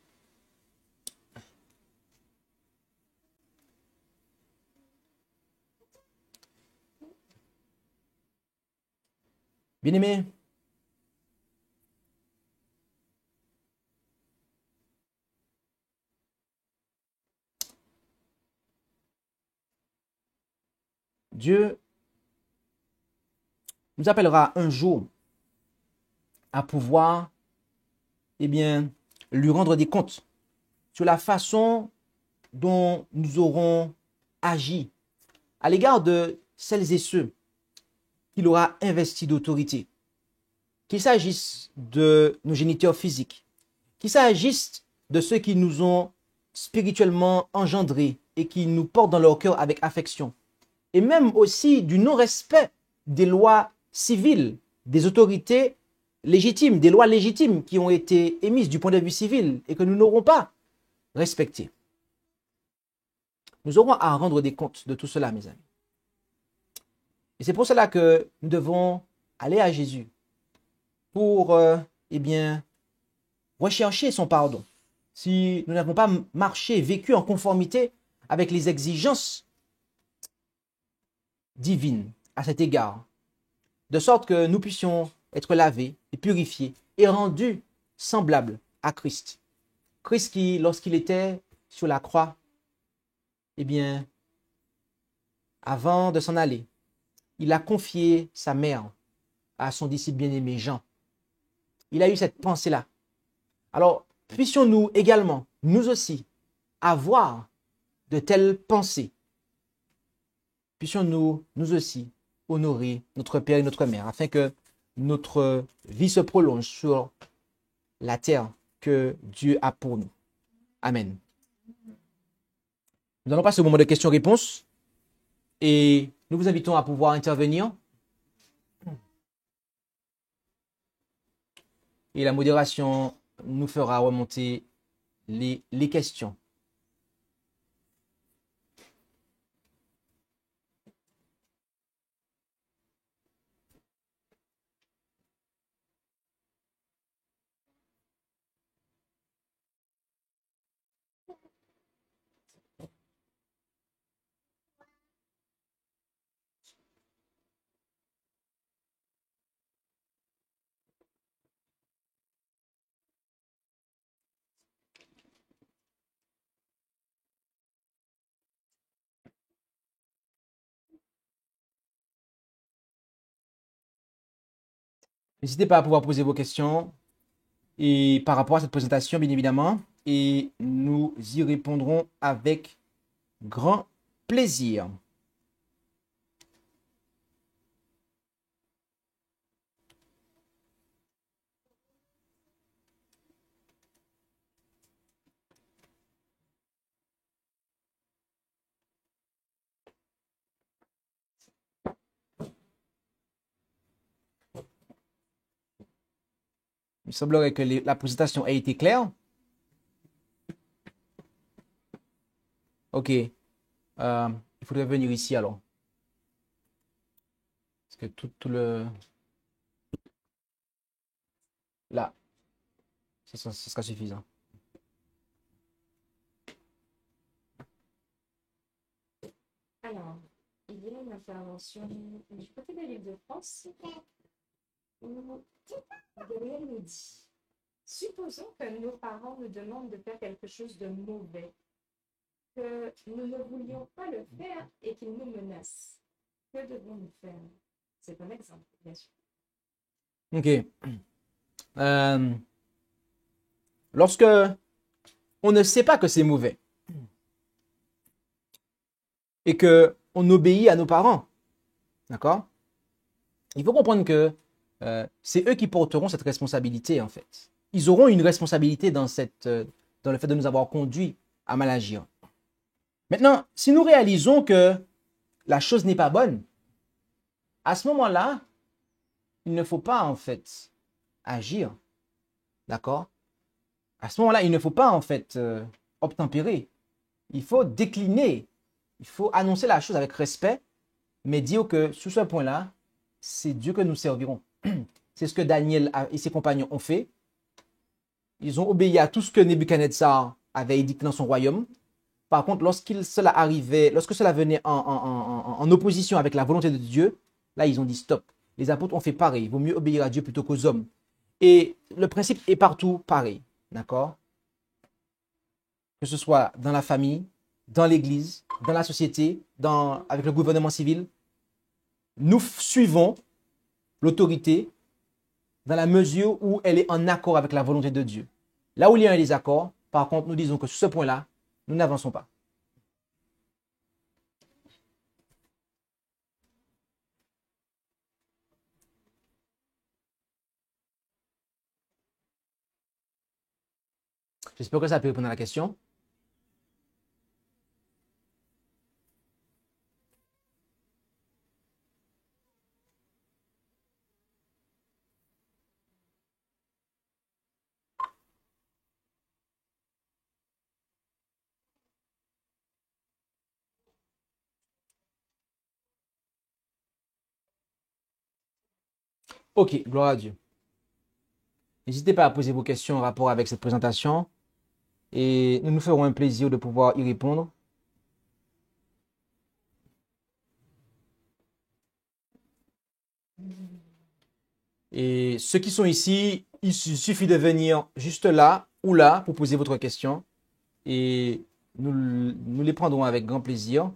C: Bien-aimés, Dieu nous appellera un jour à pouvoir, eh bien, lui rendre des comptes sur la façon dont nous aurons agi à l'égard de celles et ceux qu'il aura investis d'autorité. qu'il s'agisse de nos géniteurs physiques, qu'il s'agisse de ceux qui nous ont spirituellement engendrés et qui nous portent dans leur cœur avec affection, et même aussi du non-respect des lois civiles, des autorités légitimes, des lois légitimes qui ont été émises du point de vue civil et que nous n'aurons pas respectées. Nous aurons à rendre des comptes de tout cela, mes amis. Et c'est pour cela que nous devons aller à Jésus pour, eh bien, rechercher son pardon. Si nous n'avons pas marché, vécu en conformité avec les exigences divines à cet égard, de sorte que nous puissions être lavés et purifiés et rendus semblables à Christ. Christ qui, lorsqu'il était sur la croix, eh bien, avant de s'en aller, il a confié sa mère à son disciple bien-aimé Jean. Il a eu cette pensée-là. Alors, puissions-nous également, nous aussi, avoir de telles pensées. Puissions-nous, nous aussi, honorer notre Père et notre Mère, afin que notre vie se prolonge sur la terre que Dieu a pour nous. Amen. Nous allons passer au moment de questions-réponses et nous vous invitons à pouvoir intervenir. Et la modération nous fera remonter les questions. N'hésitez pas à pouvoir poser vos questions et par rapport à cette présentation, bien évidemment, et nous y répondrons avec grand plaisir. Il semblerait que la présentation ait été claire. Ok. Il faudrait venir ici alors. Parce que tout le... Là. Ce sera suffisant.
D: Alors, il y a une intervention du côté de l'Île-de-France où Gabriel nous dit supposons que nos parents nous demandent de faire quelque chose de mauvais, que nous ne voulions pas le faire et qu'ils nous menacent. Que devons-nous faire? C'est un exemple, bien sûr.
C: Ok. Lorsque on ne sait pas que c'est mauvais et que on obéit à nos parents, d'accord? Il faut comprendre que c'est eux qui porteront cette responsabilité en fait. Ils auront une responsabilité dans le fait de nous avoir conduits à mal agir. Maintenant, si nous réalisons que la chose n'est pas bonne, à ce moment-là, il ne faut pas en fait agir, d'accord? À ce moment-là, il ne faut pas en fait obtempérer. Il faut décliner, il faut annoncer la chose avec respect, mais dire que sur ce point-là, c'est Dieu que nous servirons. C'est ce que Daniel et ses compagnons ont fait. Ils ont obéi à tout ce que Nebuchadnezzar avait édicté dans son royaume. Par contre, lorsque cela venait en opposition avec la volonté de Dieu, là, ils ont dit stop. Les apôtres ont fait pareil. Il vaut mieux obéir à Dieu plutôt qu'aux hommes. Et le principe est partout pareil. D'accord? Que ce soit dans la famille, dans l'église, dans la société, avec le gouvernement civil, nous suivons l'autorité dans la mesure où elle est en accord avec la volonté de Dieu. Là où il y a un désaccord, par contre, nous disons que sur ce point-là, nous n'avançons pas. J'espère que ça peut répondre à la question. Ok, gloire à Dieu. N'hésitez pas à poser vos questions en rapport avec cette présentation et nous nous ferons un plaisir de pouvoir y répondre. Et ceux qui sont ici, il suffit de venir juste là ou là pour poser votre question et nous les prendrons avec grand plaisir.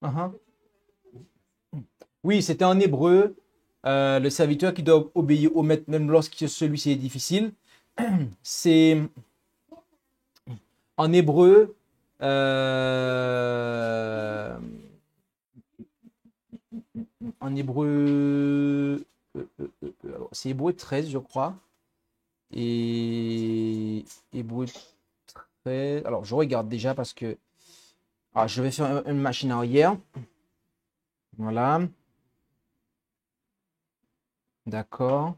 C: Uh-huh. Oui, c'était en hébreu, le serviteur qui doit obéir au maître même lorsque celui-ci est difficile. C'est en hébreu, en hébreu, c'est hébreu 13, je crois. Et hébreu 13. Alors, je regarde déjà parce que je vais faire une machine arrière. Voilà. D'accord.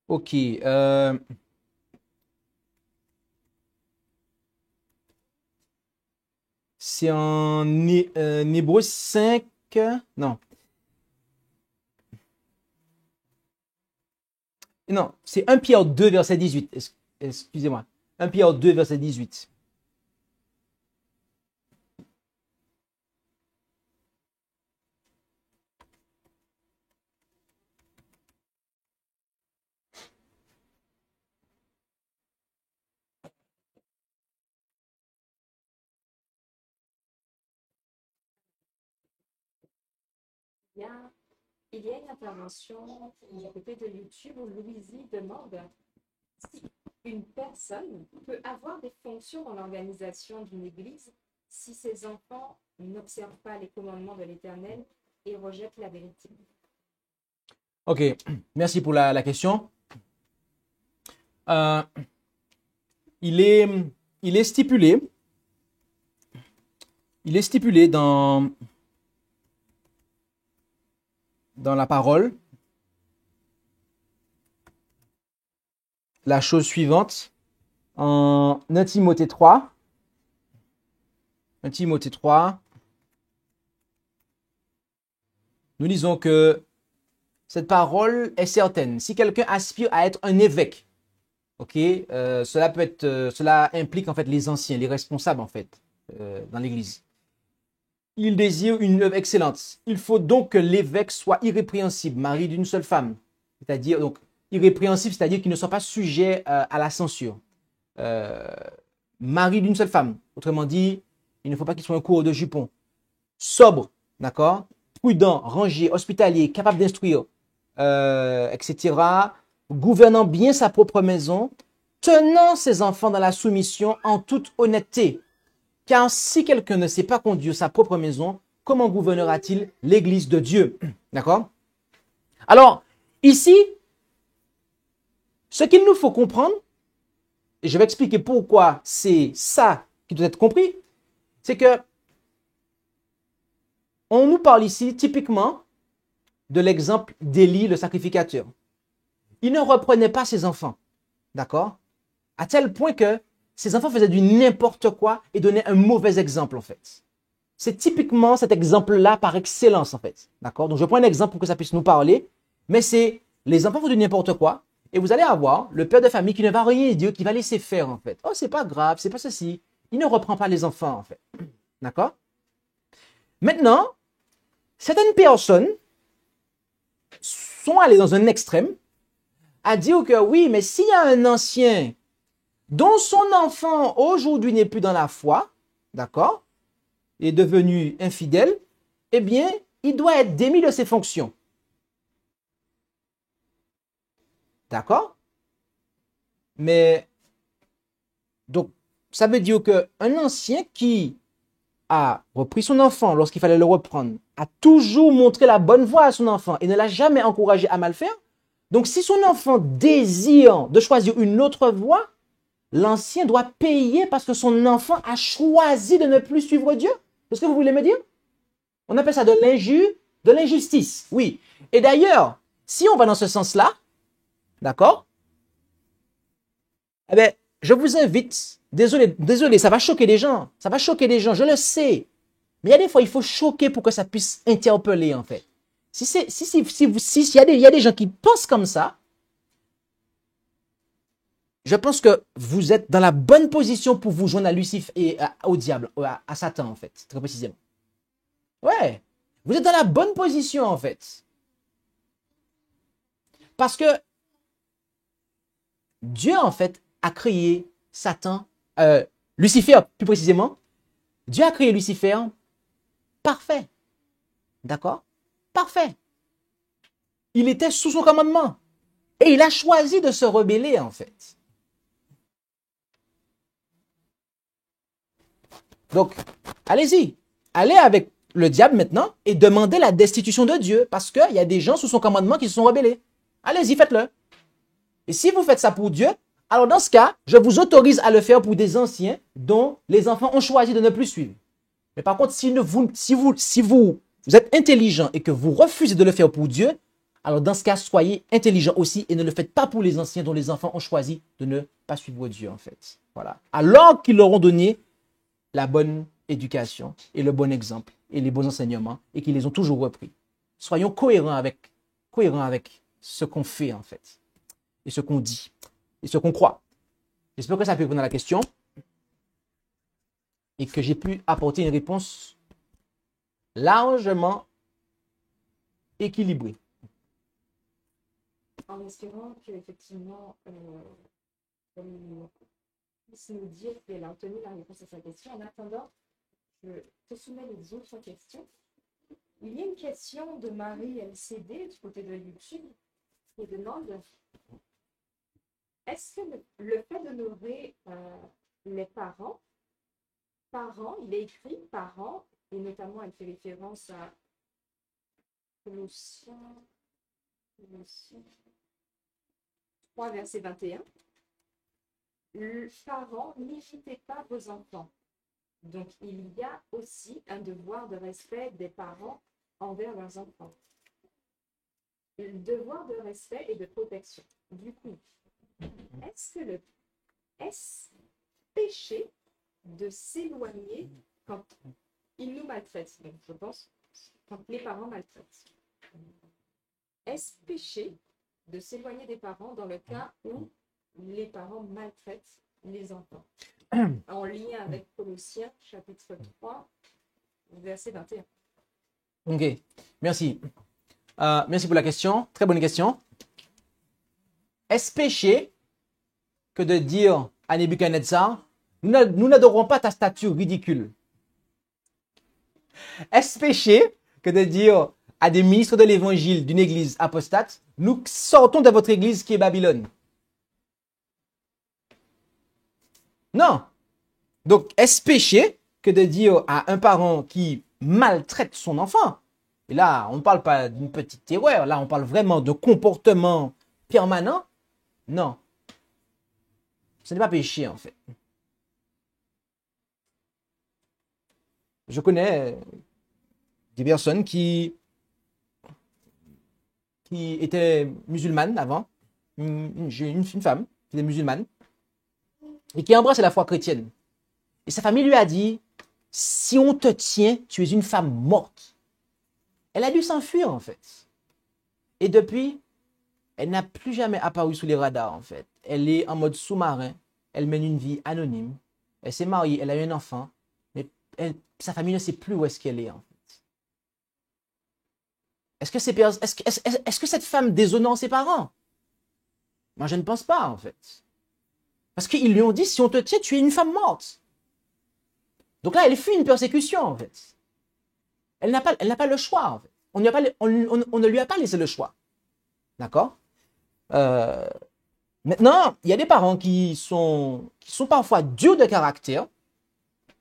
C: Ok. C'est en hébreu 5. Non. Non, c'est 1 Pierre 2, verset 18. Excusez-moi. 1 Pierre 2, verset 18.
D: Il y a une intervention du côté de YouTube où Louisie demande si une personne peut avoir des fonctions dans l'organisation d'une église si ses enfants n'observent pas les commandements de l'Éternel et rejettent la vérité.
C: Ok, merci pour la question. Il est stipulé dans la parole la chose suivante en 1 Timothée 3. 1 Timothée 3. Nous lisons que cette parole est certaine. Si quelqu'un aspire à être un évêque, cela implique en fait les anciens, les responsables en fait dans l'Église. Il désire une œuvre excellente. Il faut donc que l'évêque soit irrépréhensible, mari d'une seule femme. C'est-à-dire, donc, irrépréhensible, c'est-à-dire qu'il ne soit pas sujet à la censure. Mari d'une seule femme. Autrement dit, il ne faut pas qu'il soit un coureur de jupons. Sobre, d'accord? Prudent, rangé, hospitalier, capable d'instruire, etc. Gouvernant bien sa propre maison, tenant ses enfants dans la soumission en toute honnêteté. Car si quelqu'un ne sait pas conduire sa propre maison, comment gouvernera-t-il l'église de Dieu? D'accord? Alors, ici, ce qu'il nous faut comprendre, et je vais expliquer pourquoi c'est ça qui doit être compris, c'est que on nous parle ici typiquement de l'exemple d'Élie, le sacrificateur. Il ne reprenait pas ses enfants, d'accord? À tel point que ses enfants faisaient du n'importe quoi et donnaient un mauvais exemple en fait. c'est typiquement cet exemple-là par excellence, en fait. D'accord? Donc, je prends un exemple pour que ça puisse nous parler. Mais c'est les enfants font du n'importe quoi. Et vous allez avoir le père de famille qui ne va rien dire, qui va laisser faire, en fait. Oh, c'est pas grave, c'est pas ceci. Il ne reprend pas les enfants, en fait. D'accord? Maintenant, certaines personnes sont allées dans un extrême à dire que oui, mais s'il y a un ancien dont son enfant aujourd'hui n'est plus dans la foi, d'accord, est devenu infidèle, eh bien, il doit être démis de ses fonctions. D'accord? Mais, donc, ça veut dire qu'un ancien qui a repris son enfant lorsqu'il fallait le reprendre, a toujours montré la bonne voie à son enfant et ne l'a jamais encouragé à mal faire. Donc, si son enfant désire de choisir une autre voie, l'ancien doit payer parce que son enfant a choisi de ne plus suivre Dieu. C'est ce que vous voulez me dire? On appelle ça de l'injustice. Oui. Et d'ailleurs, si on va dans ce sens-là, d'accord? Eh bien, je vous invite, désolé, ça va choquer les gens. Ça va choquer les gens, je le sais. Mais il y a des fois, il faut choquer pour que ça puisse interpeller, en fait. Si il y a des gens qui pensent comme ça, je pense que vous êtes dans la bonne position pour vous joindre à Lucifer et au diable, à Satan, en fait, très précisément. Ouais, vous êtes dans la bonne position, en fait. Parce que Dieu, en fait, a créé Satan, Lucifer, plus précisément. Dieu a créé Lucifer parfait. D'accord? Parfait. Il était sous son commandement. Et il a choisi de se rebeller, en fait. Donc, allez-y. Allez avec le diable maintenant et demandez la destitution de Dieu parce qu'il y a des gens sous son commandement qui se sont rebellés. Allez-y, faites-le. Et si vous faites ça pour Dieu, alors dans ce cas, je vous autorise à le faire pour des anciens dont les enfants ont choisi de ne plus suivre. Mais par contre, si vous êtes intelligent et que vous refusez de le faire pour Dieu, alors dans ce cas, soyez intelligent aussi et ne le faites pas pour les anciens dont les enfants ont choisi de ne pas suivre Dieu, en fait. Voilà. Alors qu'ils leur ont donné la bonne éducation et le bon exemple et les bons enseignements et qu'ils les ont toujours repris. Soyons cohérents avec ce qu'on fait, en fait, et ce qu'on dit, et ce qu'on croit. J'espère que ça peut répondre à la question et que j'ai pu apporter une réponse largement équilibrée.
D: En espérant qu'effectivement, on puisse nous dire qu'elle a obtenu la réponse à sa question. En attendant, je te soumets les autres questions. Il y a une question de Marie LCD du côté de YouTube qui demande: est-ce que le fait d'honorer les parents, il est écrit parents, et notamment elle fait référence à Colossiens 3, verset 21. Parents, n'imitez pas vos enfants. Donc, il y a aussi un devoir de respect des parents envers leurs enfants. Le devoir de respect et de protection. Du coup, est-ce péché de s'éloigner quand ils nous maltraitent? Donc, je pense, quand les parents maltraitent. Est-ce péché de s'éloigner des parents dans le cas où les parents maltraitent les enfants? En lien avec Colossiens, chapitre 3, verset 21.
C: Ok, merci. Merci pour la question. Très bonne question. Est-ce péché que de dire à Nebuchadnezzar, nous n'adorons pas ta statue ridicule? Est-ce péché que de dire à des ministres de l'évangile d'une église apostate, nous sortons de votre église qui est Babylone? Non. Donc, est-ce péché que de dire à un parent qui maltraite son enfant? Et là, on ne parle pas d'une petite erreur, là, on parle vraiment de comportement permanent. Non. Ce n'est pas péché, en fait. Je connais des personnes qui étaient musulmanes avant. J'ai une femme qui est musulmane et qui a embrassé la foi chrétienne. Et sa famille lui a dit, si on te tient, tu es une femme morte. Elle a dû s'enfuir, en fait. Et depuis, elle n'a plus jamais apparu sous les radars, en fait. Elle est en mode sous-marin. Elle mène une vie anonyme. Elle s'est mariée, elle a eu un enfant. Mais sa famille ne sait plus où est-ce qu'elle est, en fait. Est-ce que cette femme déshonore ses parents? Moi, je ne pense pas, en fait. Parce qu'ils lui ont dit, si on te tient, tu es une femme morte. Donc là, elle fuit une persécution, en fait. Elle n'a pas le choix, en fait. On ne lui a pas laissé le choix. D'accord? Maintenant, il y a des parents qui sont parfois durs de caractère.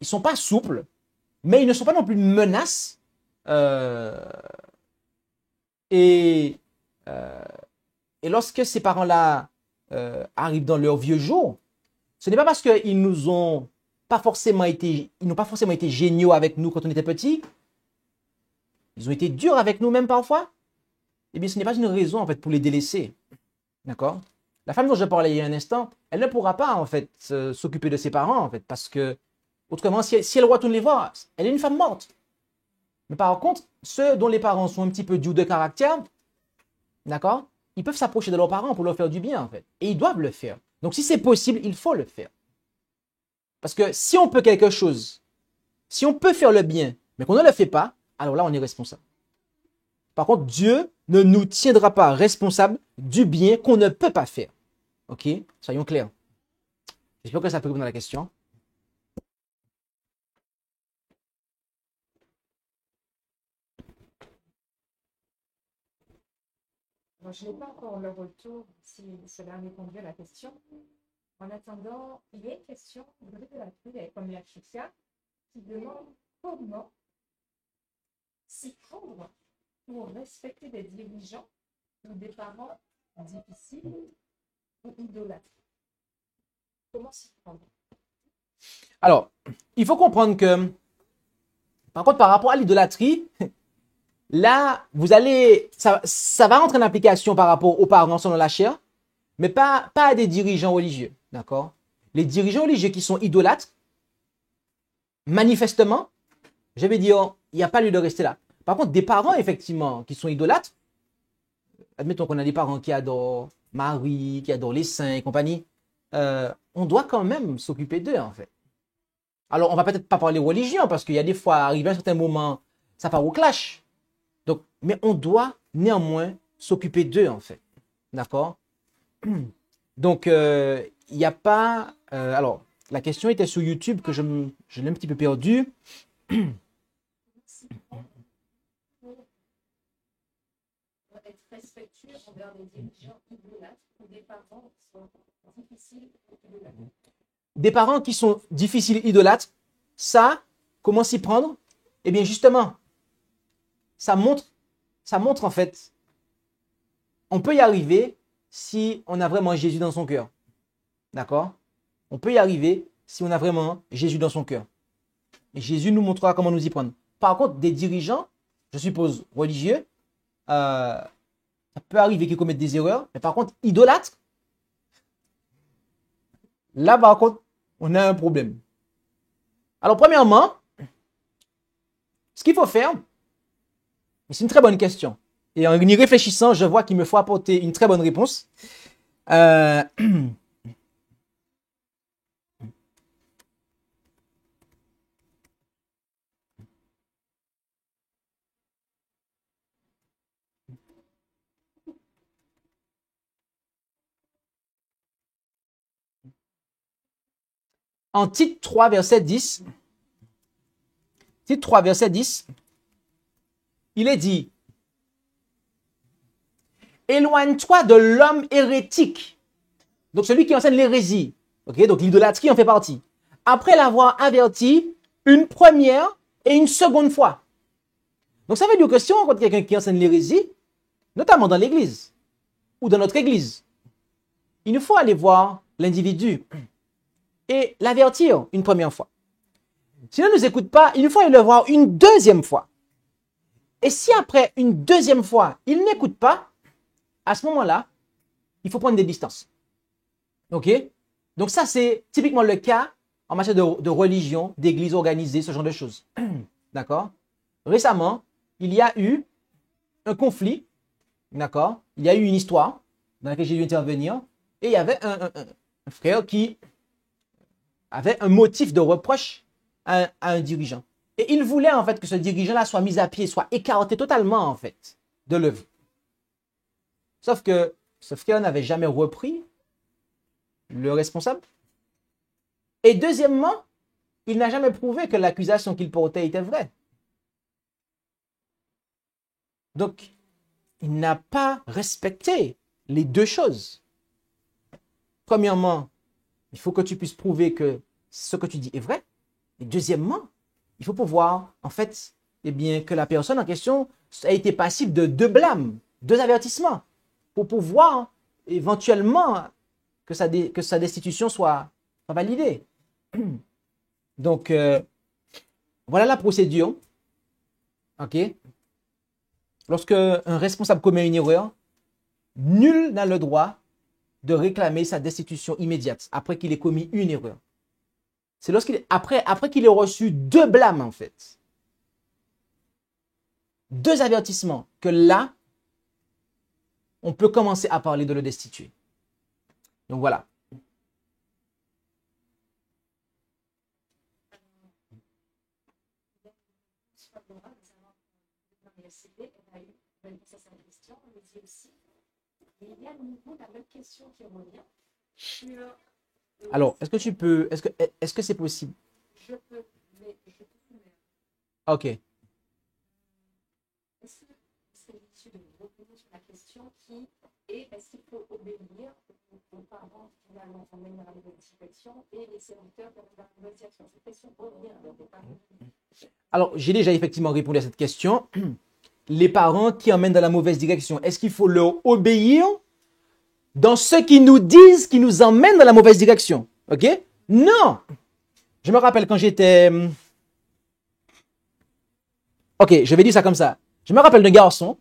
C: Ils ne sont pas souples, mais ils ne sont pas non plus une menace. Et lorsque ces parents-là arrivent dans leur vieux jour, ce n'est pas parce qu'ils n'ont pas forcément été géniaux avec nous quand on était petits. Ils ont été durs avec nous même parfois. Eh bien, ce n'est pas une raison en fait pour les délaisser. D'accord? La femme dont je parlais il y a un instant, elle ne pourra pas en fait s'occuper de ses parents en fait, parce que autrement, si elle retourne les voir, elle est une femme morte. Mais par contre, ceux dont les parents sont un petit peu durs de caractère, d'accord, ils peuvent s'approcher de leurs parents pour leur faire du bien en fait, et ils doivent le faire. Donc si c'est possible, il faut le faire. Parce que si on peut quelque chose, si on peut faire le bien, mais qu'on ne le fait pas, alors là on est responsable. Par contre, Dieu ne nous tiendra pas responsables du bien qu'on ne peut pas faire. Ok? Soyons clairs. J'espère que ça peut répondre à la question.
D: Bon, je n'ai pas encore le retour si cela répondrait à la question. En attendant, il y a une question de la trouille comme la Chicia qui demande comment s'y prendre pour respecter des dirigeants ou des parents difficiles ou idolâtres. Comment s'y prendre?
C: Alors, il faut comprendre que, par contre, par rapport à l'idolâtrie, là, ça va rentrer en application par rapport aux parents selon la chair, mais pas à des dirigeants religieux, d'accord? Les dirigeants religieux qui sont idolâtres, manifestement, je vais dire, il n'y a pas lieu de rester là. Par contre, des parents, effectivement, qui sont idolâtres, admettons qu'on a des parents qui adorent Marie, qui adorent les saints et compagnie, on doit quand même s'occuper d'eux, en fait. Alors, on va peut-être pas parler religion, parce qu'il y a des fois, arrivé à un certain moment, ça part au clash. Donc, mais on doit néanmoins s'occuper d'eux, en fait. D'accord? Donc, il n'y a pas... alors, la question était sur YouTube, que je l'ai un petit peu perdu.
D: Être respectueux envers des dirigeants idolâtres ou des parents qui sont difficiles idolâtres.
C: Des parents qui sont difficiles idolâtres, ça, comment s'y prendre? Eh bien, justement, ça montre en fait, on peut y arriver si on a vraiment Jésus dans son cœur. D'accord? On peut y arriver si on a vraiment Jésus dans son cœur. Et Jésus nous montrera comment nous y prendre. Par contre, des dirigeants, je suppose religieux, ça peut arriver qu'ils commettent des erreurs, mais par contre, idolâtres, là, par contre, on a un problème. Alors, premièrement, ce qu'il faut faire, c'est une très bonne question. Et en y réfléchissant, je vois qu'il me faut apporter une très bonne réponse. En Tite 3, verset 10, Tite 3, verset 10, il est dit, éloigne-toi de l'homme hérétique. Donc celui qui enseigne l'hérésie. Okay, donc l'idolâtrie en fait partie. Après l'avoir averti une première et une seconde fois. Donc ça veut dire que si on rencontre quelqu'un qui enseigne l'hérésie, notamment dans l'église ou dans notre église, il nous faut aller voir l'individu et l'avertir une première fois. S'il ne nous écoute pas, il nous faut aller le voir une deuxième fois. Et si après une deuxième fois, il n'écoute pas, à ce moment-là, il faut prendre des distances. Ok? Donc ça, c'est typiquement le cas en matière de religion, d'église organisée, ce genre de choses. D'accord? Récemment, il y a eu un conflit, d'accord? Il y a eu une histoire dans laquelle j'ai dû intervenir et il y avait un frère qui avait un motif de reproche à un dirigeant. Et il voulait en fait que ce dirigeant-là soit mis à pied, soit écarté totalement en fait de l'œuvre. Sauf que ce frère n'avait jamais repris le responsable. Et deuxièmement, il n'a jamais prouvé que l'accusation qu'il portait était vraie. Donc, il n'a pas respecté les deux choses. Premièrement, il faut que tu puisses prouver que ce que tu dis est vrai. Et deuxièmement, il faut pouvoir, en fait, eh bien, que la personne en question a été passible de deux blâmes, deux avertissements, pour pouvoir éventuellement que sa destitution soit validée. Donc, voilà la procédure. OK? Lorsque un responsable commet une erreur, nul n'a le droit de réclamer sa destitution immédiate après qu'il ait commis une erreur. C'est après qu'il ait reçu deux blâmes, en fait. Deux avertissements, que là, on peut commencer à parler de le destituer. Donc voilà.
D: Il y a de nouveau la même question qui revient sur...
C: Alors, est-ce que c'est possible?
D: Je peux, mais je peux faire.
C: Ok.
D: Est-ce que c'est utile de revenir sur la question qui est est-ce qu'il faut obéir aux parents qui finalement emmènent dans la mauvaise direction et les sénateurs dans la mauvaise direction? Cette question revient alors des parents.
C: Alors, j'ai déjà effectivement répondu à cette question. Les parents qui emmènent dans la mauvaise direction, est-ce qu'il faut leur obéir dans ce qu'ils nous disent qui nous emmène dans la mauvaise direction? Ok? Non! Je me rappelle quand j'étais... Ok, je vais dire ça comme ça. Je me rappelle d'un garçon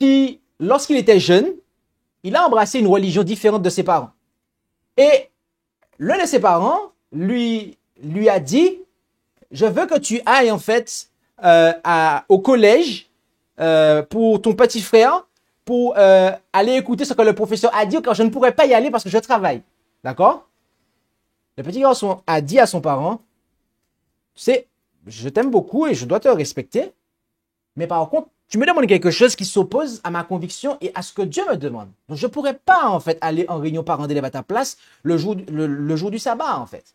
C: qui, lorsqu'il était jeune, il a embrassé une religion différente de ses parents. Et l'un de ses parents lui a dit, je veux que tu ailles en fait au collège pour ton petit frère, pour aller écouter ce que le professeur a dit, car je ne pourrais pas y aller parce que je travaille. D'accord? Le petit garçon a dit à son parent, tu sais, je t'aime beaucoup et je dois te respecter, mais par contre, tu me demandes quelque chose qui s'oppose à ma conviction et à ce que Dieu me demande. Donc, je ne pourrais pas, en fait, aller en réunion parents d'élèves à ta place le jour du sabbat, en fait.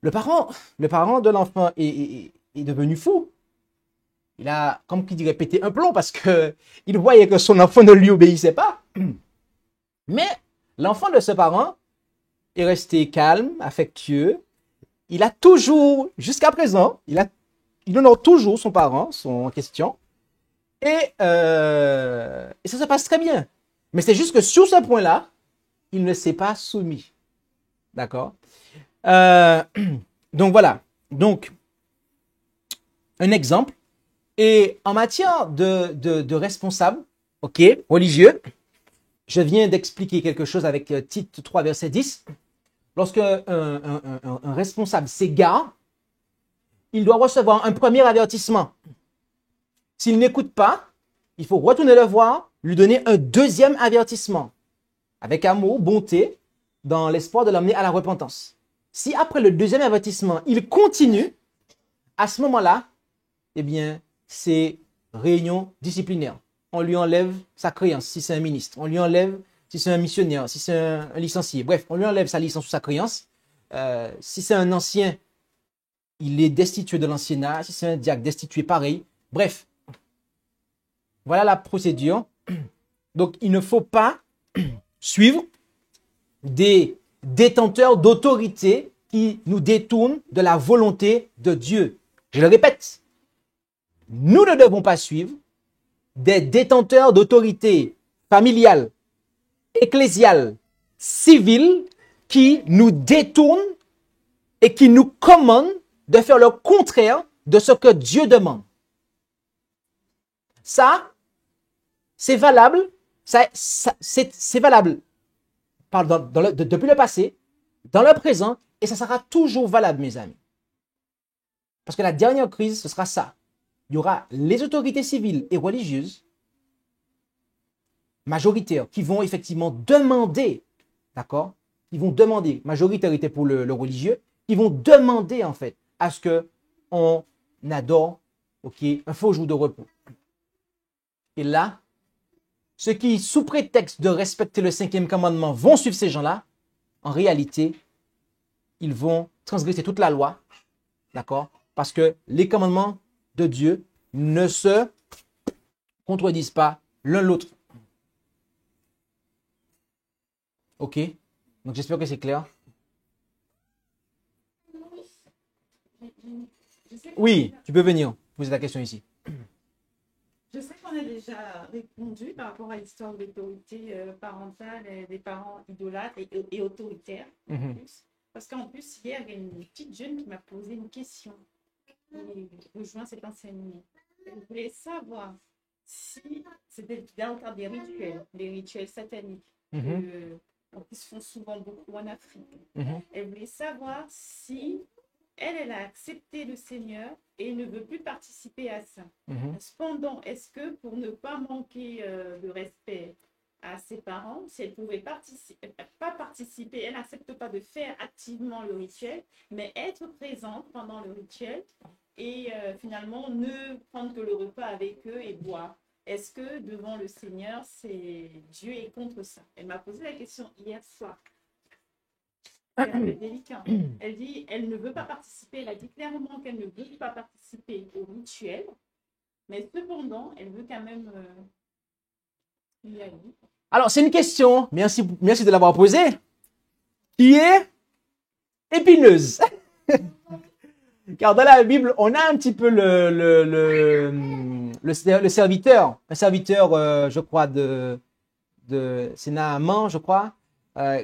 C: Le parent de l'enfant est devenu fou. Il a, comme qui dirait, pété un plomb parce qu'il voyait que son enfant ne lui obéissait pas. Mais l'enfant de ce parent est resté calme, affectueux. Il a toujours, jusqu'à présent, il honore toujours son parent, son question. Et ça se passe très bien. Mais c'est juste que sur ce point-là, il ne s'est pas soumis. D'accord? Donc voilà. Donc, un exemple. Et en matière de responsable, ok, religieux, je viens d'expliquer quelque chose avec Tite 3, verset 10. Lorsque un responsable s'égare, il doit recevoir un premier avertissement. S'il n'écoute pas, il faut retourner le voir, lui donner un deuxième avertissement, avec amour, bonté, dans l'espoir de l'amener à la repentance. Si après le deuxième avertissement, il continue, à ce moment-là, eh bien, c'est réunion disciplinaire. On lui enlève sa créance si c'est un ministre. On lui enlève si c'est un missionnaire, si c'est un licencié. Bref, on lui enlève sa licence ou sa créance. Si c'est un ancien, il est destitué de l'anciennat. Si c'est un diacre, destitué pareil. Bref, voilà la procédure. Donc, il ne faut pas suivre des détenteurs d'autorité qui nous détournent de la volonté de Dieu. Je le répète, nous ne devons pas suivre des détenteurs d'autorité familiale, ecclésiale, civile, qui nous détournent et qui nous commandent de faire le contraire de ce que Dieu demande. Ça, c'est valable, c'est valable depuis le passé, dans le présent, et ça sera toujours valable, mes amis. Parce que la dernière crise, ce sera ça. Il y aura les autorités civiles et religieuses, majoritaires, qui vont effectivement demander, d'accord? Ils vont demander, majorité pour le religieux, ils vont demander en fait à ce que on adore, ok, un faux jour de repos. Et là, ceux qui, sous prétexte de respecter le 5e commandement, vont suivre ces gens-là, en réalité, ils vont transgresser toute la loi, d'accord? Parce que les commandements de Dieu ne se contredisent pas l'un l'autre. Ok? Donc j'espère que c'est clair. Oui, tu peux venir poser ta question ici.
E: Je sais qu'on a déjà répondu par rapport à l'histoire de l'autorité parentale et des parents idolâtres et autoritaires. En plus. Parce qu'en plus, hier, il y a une petite jeune qui m'a posé une question. Et rejoint cet enseignement. Elle voulait savoir si c'était dans le cadre des rituels sataniques, qui se font souvent beaucoup en Afrique. Elle voulait savoir si elle a accepté le Seigneur et ne veut plus participer à ça. Cependant, est-ce que pour ne pas manquer de respect à ses parents, si elle ne pouvait pas participer, elle n'accepte pas de faire activement le rituel, mais être présente pendant le rituel et finalement ne prendre que le repas avec eux et boire. Est-ce que devant le Seigneur, Dieu est contre ça? Elle m'a posé la question hier soir. C'est délicat. Elle dit, elle ne veut pas participer. Elle a dit clairement qu'elle ne veut pas participer au rituel, mais cependant, elle veut quand même y aller.
C: Alors, c'est une question, merci de l'avoir posée, qui est épineuse. Car dans la Bible, on a un petit peu le serviteur, un serviteur, je crois, c'est Naaman, je crois,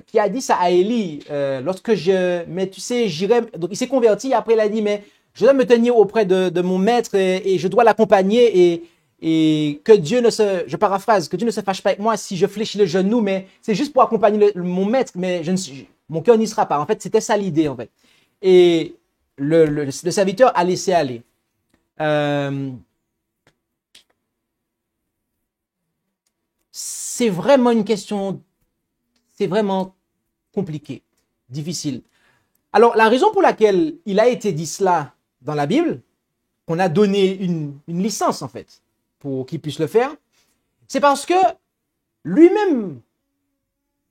C: qui a dit ça à Élie, mais tu sais, j'irai, donc il s'est converti, après il a dit, mais je dois me tenir auprès de mon maître et je dois l'accompagner et que Dieu je paraphrase, que Dieu ne se fâche pas avec moi si je fléchis le genou, mais c'est juste pour accompagner mon maître, mais mon cœur n'y sera pas. En fait, c'était ça l'idée, en fait. Et le serviteur a laissé aller. C'est vraiment une question, c'est vraiment compliqué, difficile. Alors, la raison pour laquelle il a été dit cela dans la Bible, qu'on a donné une licence, en fait, pour qu'il puisse le faire, c'est parce que lui-même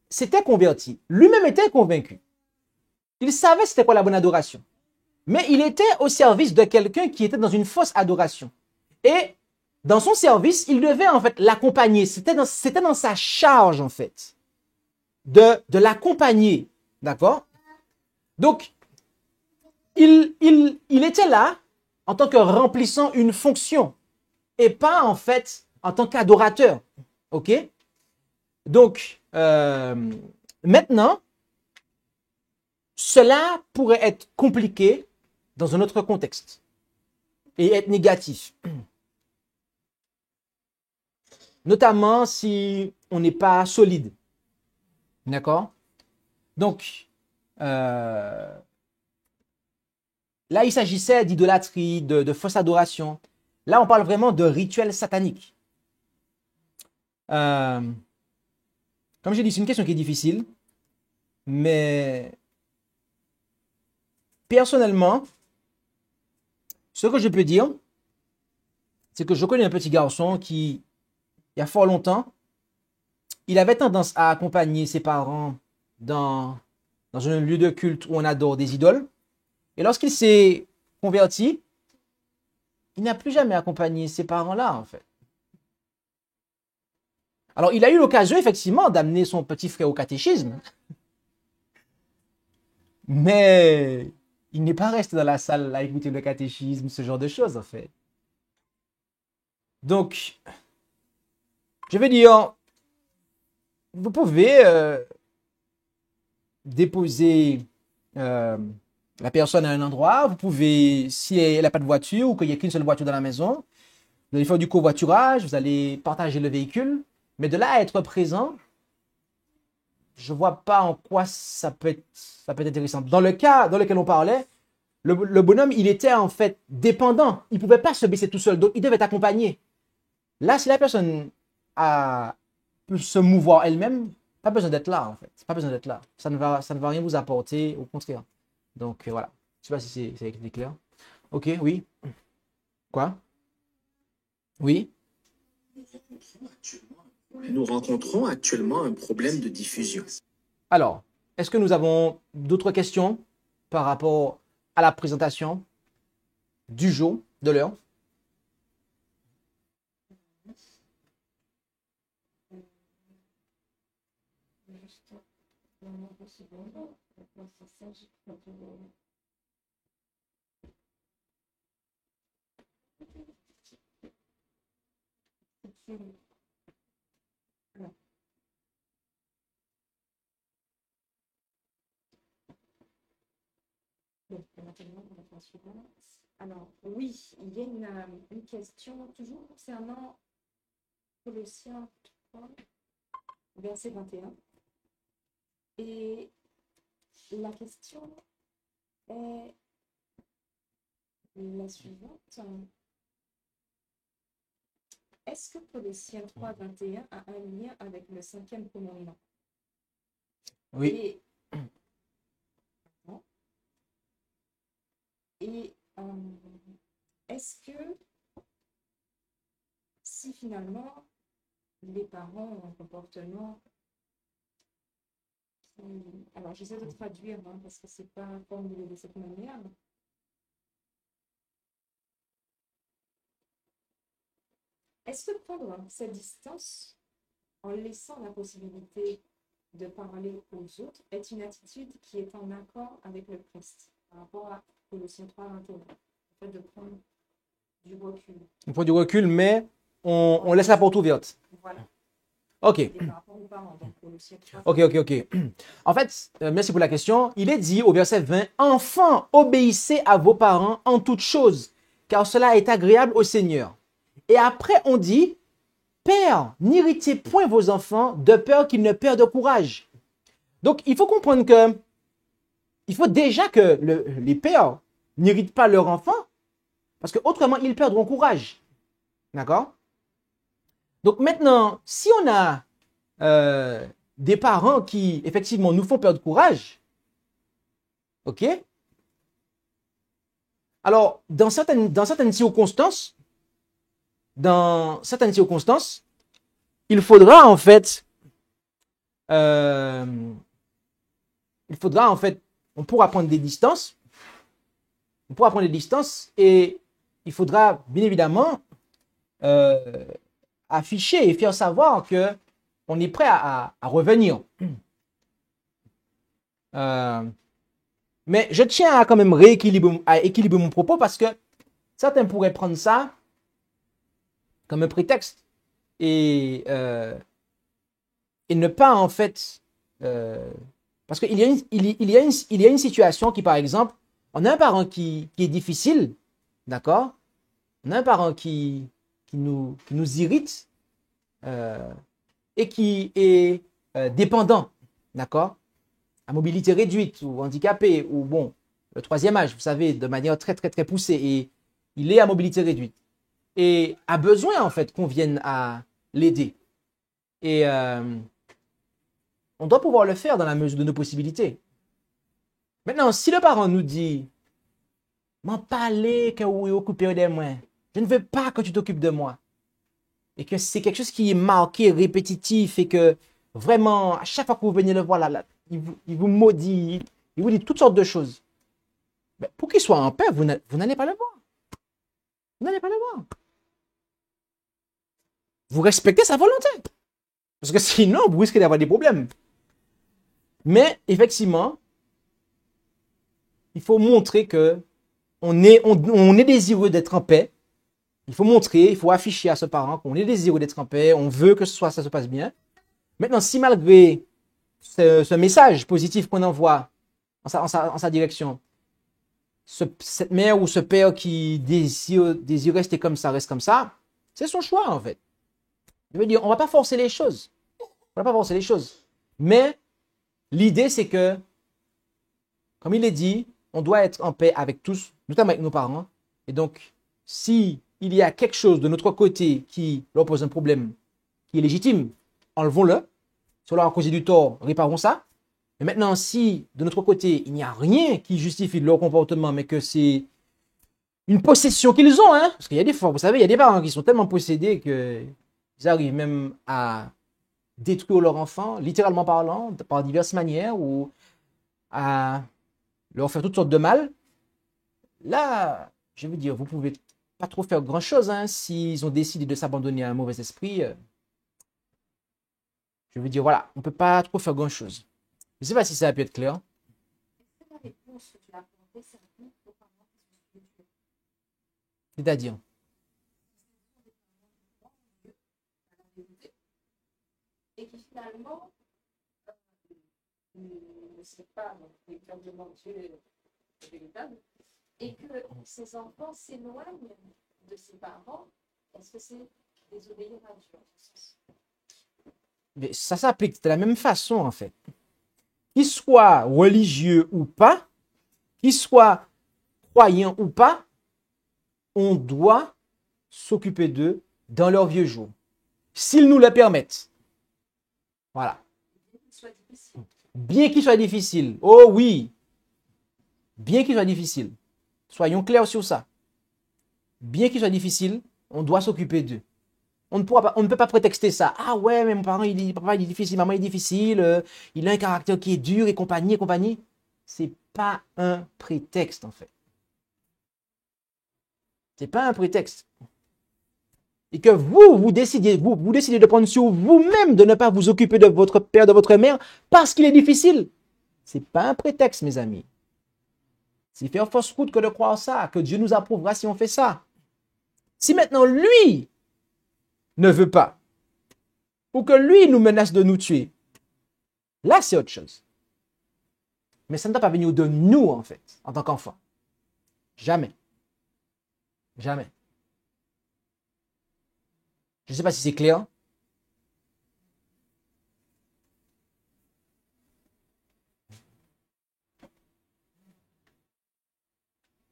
C: s'était converti, lui-même était convaincu. Il savait c'était quoi la bonne adoration. Mais il était au service de quelqu'un qui était dans une fausse adoration. Et dans son service, il devait en fait l'accompagner. C'était dans sa charge en fait de l'accompagner. D'accord? Donc, il était là en tant que remplissant une fonction et pas en fait en tant qu'adorateur. Ok? Donc, maintenant, cela pourrait être compliqué dans un autre contexte et être négatif. Notamment si on n'est pas solide. D'accord? Donc, là, il s'agissait d'idolâtrie, de fausse adoration. Là, on parle vraiment de rituel satanique. Comme j'ai dit, c'est une question qui est difficile, mais personnellement, ce que je peux dire, c'est que je connais un petit garçon qui, il y a fort longtemps, il avait tendance à accompagner ses parents dans un lieu de culte où on adore des idoles. Et lorsqu'il s'est converti, il n'a plus jamais accompagné ces parents-là, en fait. Alors, il a eu l'occasion, effectivement, d'amener son petit frère au catéchisme. Mais il n'est pas resté dans la salle à écouter le catéchisme, ce genre de choses, en fait. Donc, je veux dire, vous pouvez déposer la personne à un endroit. Vous pouvez, si elle n'a pas de voiture ou qu'il n'y a qu'une seule voiture dans la maison, vous allez faire du covoiturage, vous allez partager le véhicule. Mais de là à être présent, je vois pas en quoi ça peut être intéressant. Dans le cas dans lequel on parlait, le bonhomme, il était en fait dépendant. Il pouvait pas se baisser tout seul, donc il devait être accompagné. Là, si la personne peut se mouvoir elle-même, pas besoin d'être là, en fait. Pas besoin d'être là. Ça ne va rien vous apporter, au contraire. Donc, voilà. Je sais pas si c'est clair. Ok, oui. Quoi? Oui?
F: Nous rencontrons actuellement un problème de diffusion.
C: Alors, est-ce que nous avons d'autres questions par rapport à la présentation du jour, de l'heure?
D: Juste deux secondes. C'est ça, j'ai pas bon, maintenant, on va faire la suivante. Alors, oui, il y a une question toujours concernant Colossiens 3, verset 21. Et la question est la suivante. Est-ce que Colossiens 3, 21 a un lien avec le 5e commandement?
C: Oui.
D: Et est-ce que si finalement les parents ont un comportement qui... Alors j'essaie de traduire parce que c'est pas formulé de cette manière. Est-ce que prendre cette distance en laissant la possibilité de parler aux autres est une attitude qui est en accord avec le Christ par rapport à Colossiens 3, 21, en fait de prendre du recul.
C: On prend du recul, mais on laisse la porte ouverte.
D: Voilà.
C: Ok.
D: Et par rapport aux parents, donc Colossiens 3.
C: Ok. En fait, merci pour la question. Il est dit au verset 20, « Enfants, obéissez à vos parents en toutes choses, car cela est agréable au Seigneur. » Et après, on dit, « Père, n'irritez point vos enfants de peur qu'ils ne perdent courage. » Donc, il faut comprendre que il faut déjà que les pères n'irritent pas leurs enfants, parce qu'autrement, ils perdront courage. D'accord? Donc maintenant, si on a des parents qui, effectivement, nous font perdre courage, ok? Alors, dans certaines circonstances, il faudra en fait, on pourra prendre des distances, et il faudra bien évidemment afficher et faire savoir que on est prêt à revenir. Mais je tiens à quand même équilibrer mon propos parce que certains pourraient prendre ça comme un prétexte et ne pas en fait parce qu'il y a une situation qui, par exemple, on a un parent qui est difficile, d'accord? On a un parent qui nous irrite et qui est dépendant, d'accord? À mobilité réduite ou handicapé ou bon, le troisième âge, vous savez, de manière très très très poussée, et il est à mobilité réduite et a besoin en fait qu'on vienne à l'aider. Et on doit pouvoir le faire dans la mesure de nos possibilités. Maintenant, si le parent nous dit « M'en parler que vous occupez de moi, je ne veux pas que tu t'occupes de moi », et que c'est quelque chose qui est marqué, répétitif, et que vraiment, à chaque fois que vous venez le voir, là, il vous maudit, il vous dit toutes sortes de choses. Mais pour qu'il soit en paix, vous n'allez pas le voir. Vous n'allez pas le voir. Vous respectez sa volonté. Parce que sinon, vous risquez d'avoir des problèmes. Mais effectivement, il faut montrer que on est désireux d'être en paix. Il faut montrer, il faut afficher à ce parent qu'on est désireux d'être en paix, on veut que ça se passe bien. Maintenant, si malgré ce message positif qu'on envoie en sa direction, cette mère ou ce père qui désire rester comme ça, reste comme ça, c'est son choix en fait. Je veux dire, on ne va pas forcer les choses. Mais l'idée, c'est que, comme il est dit, on doit être en paix avec tous, notamment avec nos parents. Et donc, si il y a quelque chose de notre côté qui leur pose un problème qui est légitime, enlevons-le. Si on leur a causé du tort, réparons ça. Mais maintenant, si de notre côté, il n'y a rien qui justifie leur comportement, mais que c'est une possession qu'ils ont, hein, parce qu'il y a des fois, vous savez, il y a des parents qui sont tellement possédés qu'ils arrivent même à détruire leur enfant, littéralement parlant, par diverses manières, ou à leur faire toutes sortes de mal. Là, je veux dire, vous pouvez pas trop faire grand-chose, hein, s'ils ont décidé de s'abandonner à un mauvais esprit. Je veux dire, voilà, on peut pas trop faire grand-chose. Je sais pas si ça a pu être clair.
D: Est-ce que la réponse que tu as apportée s'applique aux parents qui sont spirituels?
C: C'est-à-dire,
D: Et qui finalement ne sait pas véritablement Dieu véritable, et que ces enfants s'éloignent de ses parents, est-ce que c'est désobéir à Dieu en ce sens?
C: mais ça s'applique de la même façon, en fait. Qu'ils soient religieux ou pas, qu'ils soient croyants ou pas, on doit s'occuper d'eux dans leurs vieux jours. S'ils nous le permettent. Voilà.
D: Soit difficile.
C: Bien qu'il soit difficile. Oh oui. Bien qu'il soit difficile. Soyons clairs sur ça. Bien qu'il soit difficile, on doit s'occuper d'eux. On ne peut pas prétexter ça. Ah ouais, mais mon parent, papa, il est difficile, maman, il est difficile, il a un caractère qui est dur et compagnie, et compagnie. C'est pas un prétexte, en fait. C'est pas un prétexte. Et que vous décidez de prendre sur vous-même de ne pas vous occuper de votre père, de votre mère, parce qu'il est difficile. C'est pas un prétexte, mes amis. C'est faire fausse route que de croire ça, que Dieu nous approuvera si on fait ça. Si maintenant lui ne veut pas, ou que lui nous menace de nous tuer, là c'est autre chose. Mais ça ne doit pas venir de nous, en fait, en tant qu'enfant. Jamais. Jamais. Je ne sais pas si c'est clair.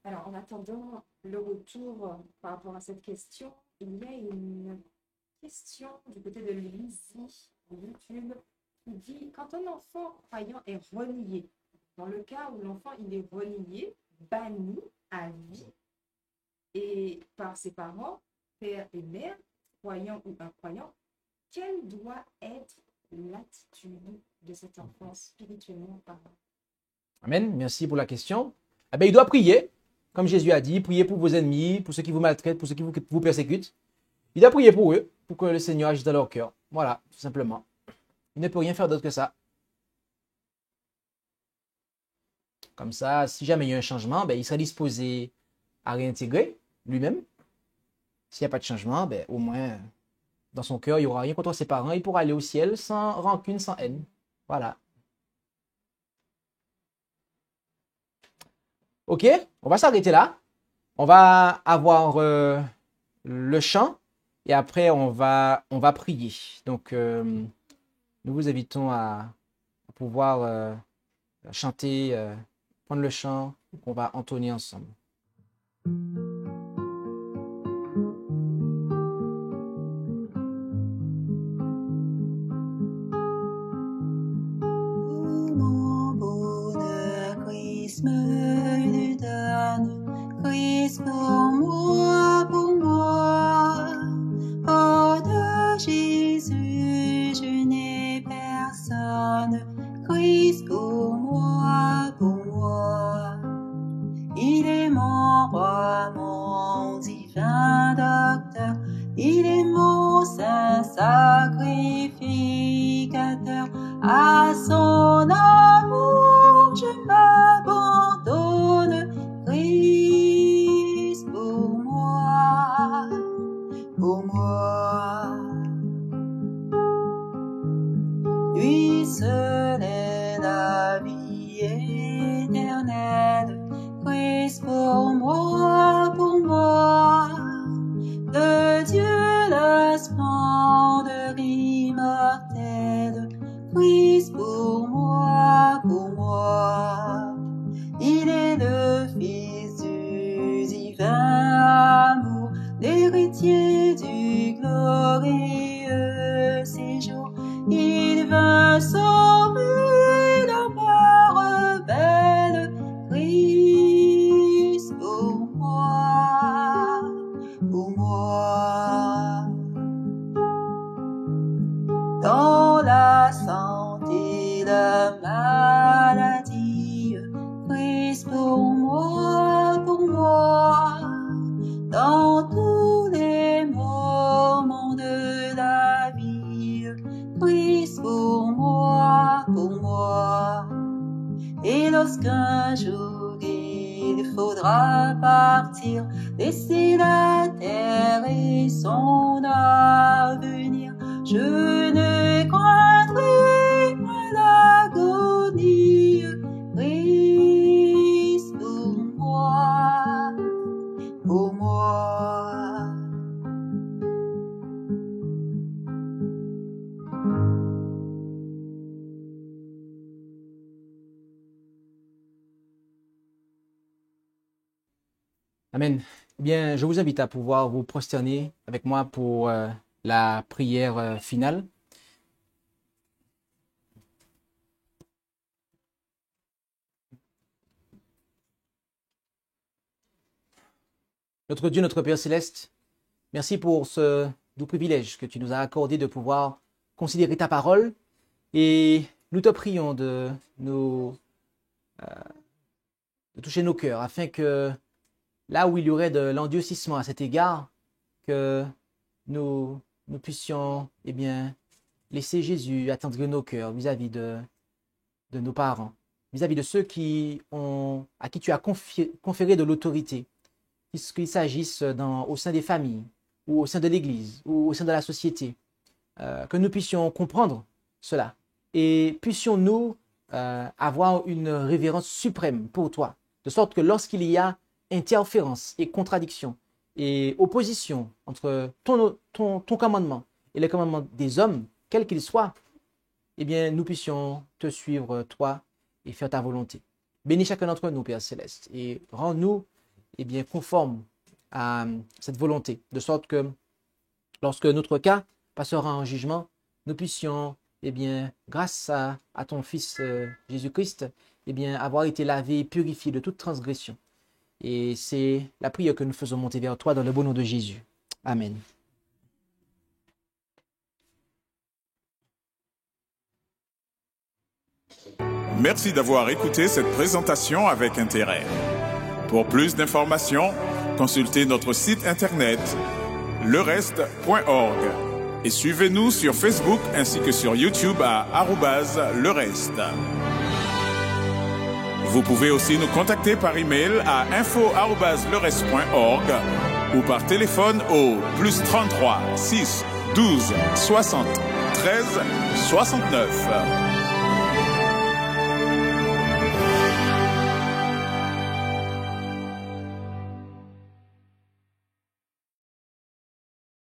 D: Alors, en attendant le retour par rapport à cette question, il y a une question du côté de Lizzie de YouTube qui dit: quand un enfant croyant est renié, dans le cas où l'enfant il est renié, banni à vie et par ses parents, père et mère, croyant ou incroyant, quelle doit être l'attitude de cet enfant spirituellement parlant?
C: Amen. Merci pour la question. Eh bien, il doit prier, comme Jésus a dit, priez pour vos ennemis, pour ceux qui vous maltraitent, pour ceux qui vous persécutent. Il doit prier pour eux, pour que le Seigneur agisse dans leur cœur. Voilà, tout simplement. Il ne peut rien faire d'autre que ça. Comme ça, si jamais il y a un changement, ben, il sera disposé à réintégrer lui-même. S'il n'y a pas de changement, ben, au moins, dans son cœur, il n'y aura rien contre ses parents. Il pourra aller au ciel sans rancune, sans haine. Voilà. Ok, on va s'arrêter là. On va avoir le chant et après on va prier. Donc, nous vous invitons à pouvoir chanter, prendre le chant qu'on va entonner ensemble.
B: Mon bonheur, Christ me le donne, Christ pour moi, pour moi. Hors de Jésus, je n'ai personne, Christ pour moi, pour moi. Il est mon roi, mon divin docteur, il est mon saint sacrificateur. À son amour je m'abandonne, Christ pour moi, pour moi. Lui seul est la vie éternelle, Christ pour moi, pour moi. De Dieu la splendeur immortelle, Christ pour moi. héritier du glorieux séjour. Il vint sauver l'homme rebelle, Christ pour moi, pour moi. Dans la santé, la maladie, Christ pour moi, pour moi. Dans tous les moments de la vie, Christ pour moi, pour moi. Et lorsqu'un jour il faudra partir, laisser la terre et son avenir, je ne craindrai pas l'agonie, Christ pour moi, pour moi.
C: Amen. Eh bien, je vous invite à pouvoir vous prosterner avec moi pour la prière finale. Notre Dieu, notre Père Céleste, merci pour ce doux privilège que tu nous as accordé de pouvoir considérer ta parole, et nous te prions de toucher nos cœurs afin que là où il y aurait de l'endurcissement à cet égard, que nous puissions laisser Jésus attendrir nos cœurs vis-à-vis de nos parents, vis-à-vis de ceux à qui tu as conféré de l'autorité, qu'il s'agisse au sein des familles, ou au sein de l'Église, ou au sein de la société, que nous puissions comprendre cela, et puissions-nous avoir une révérence suprême pour toi, de sorte que lorsqu'il y a interférence et contradiction et opposition entre ton commandement et les commandements des hommes, quels qu'ils soient, eh bien, nous puissions te suivre, toi, et faire ta volonté. Bénis chacun d'entre nous, Père Céleste, et rends-nous conformes à cette volonté, de sorte que lorsque notre cas passera en jugement, nous puissions, grâce à ton Fils Jésus-Christ, avoir été lavés et purifiés de toute transgression. Et c'est la prière que nous faisons monter vers toi dans le beau nom de Jésus. Amen.
A: Merci d'avoir écouté cette présentation avec intérêt. Pour plus d'informations, consultez notre site internet lereste.org et suivez-nous sur Facebook ainsi que sur YouTube à @lereste. Vous pouvez aussi nous contacter par email à info@lereste.org ou par téléphone au +33 6 12 60 13 69.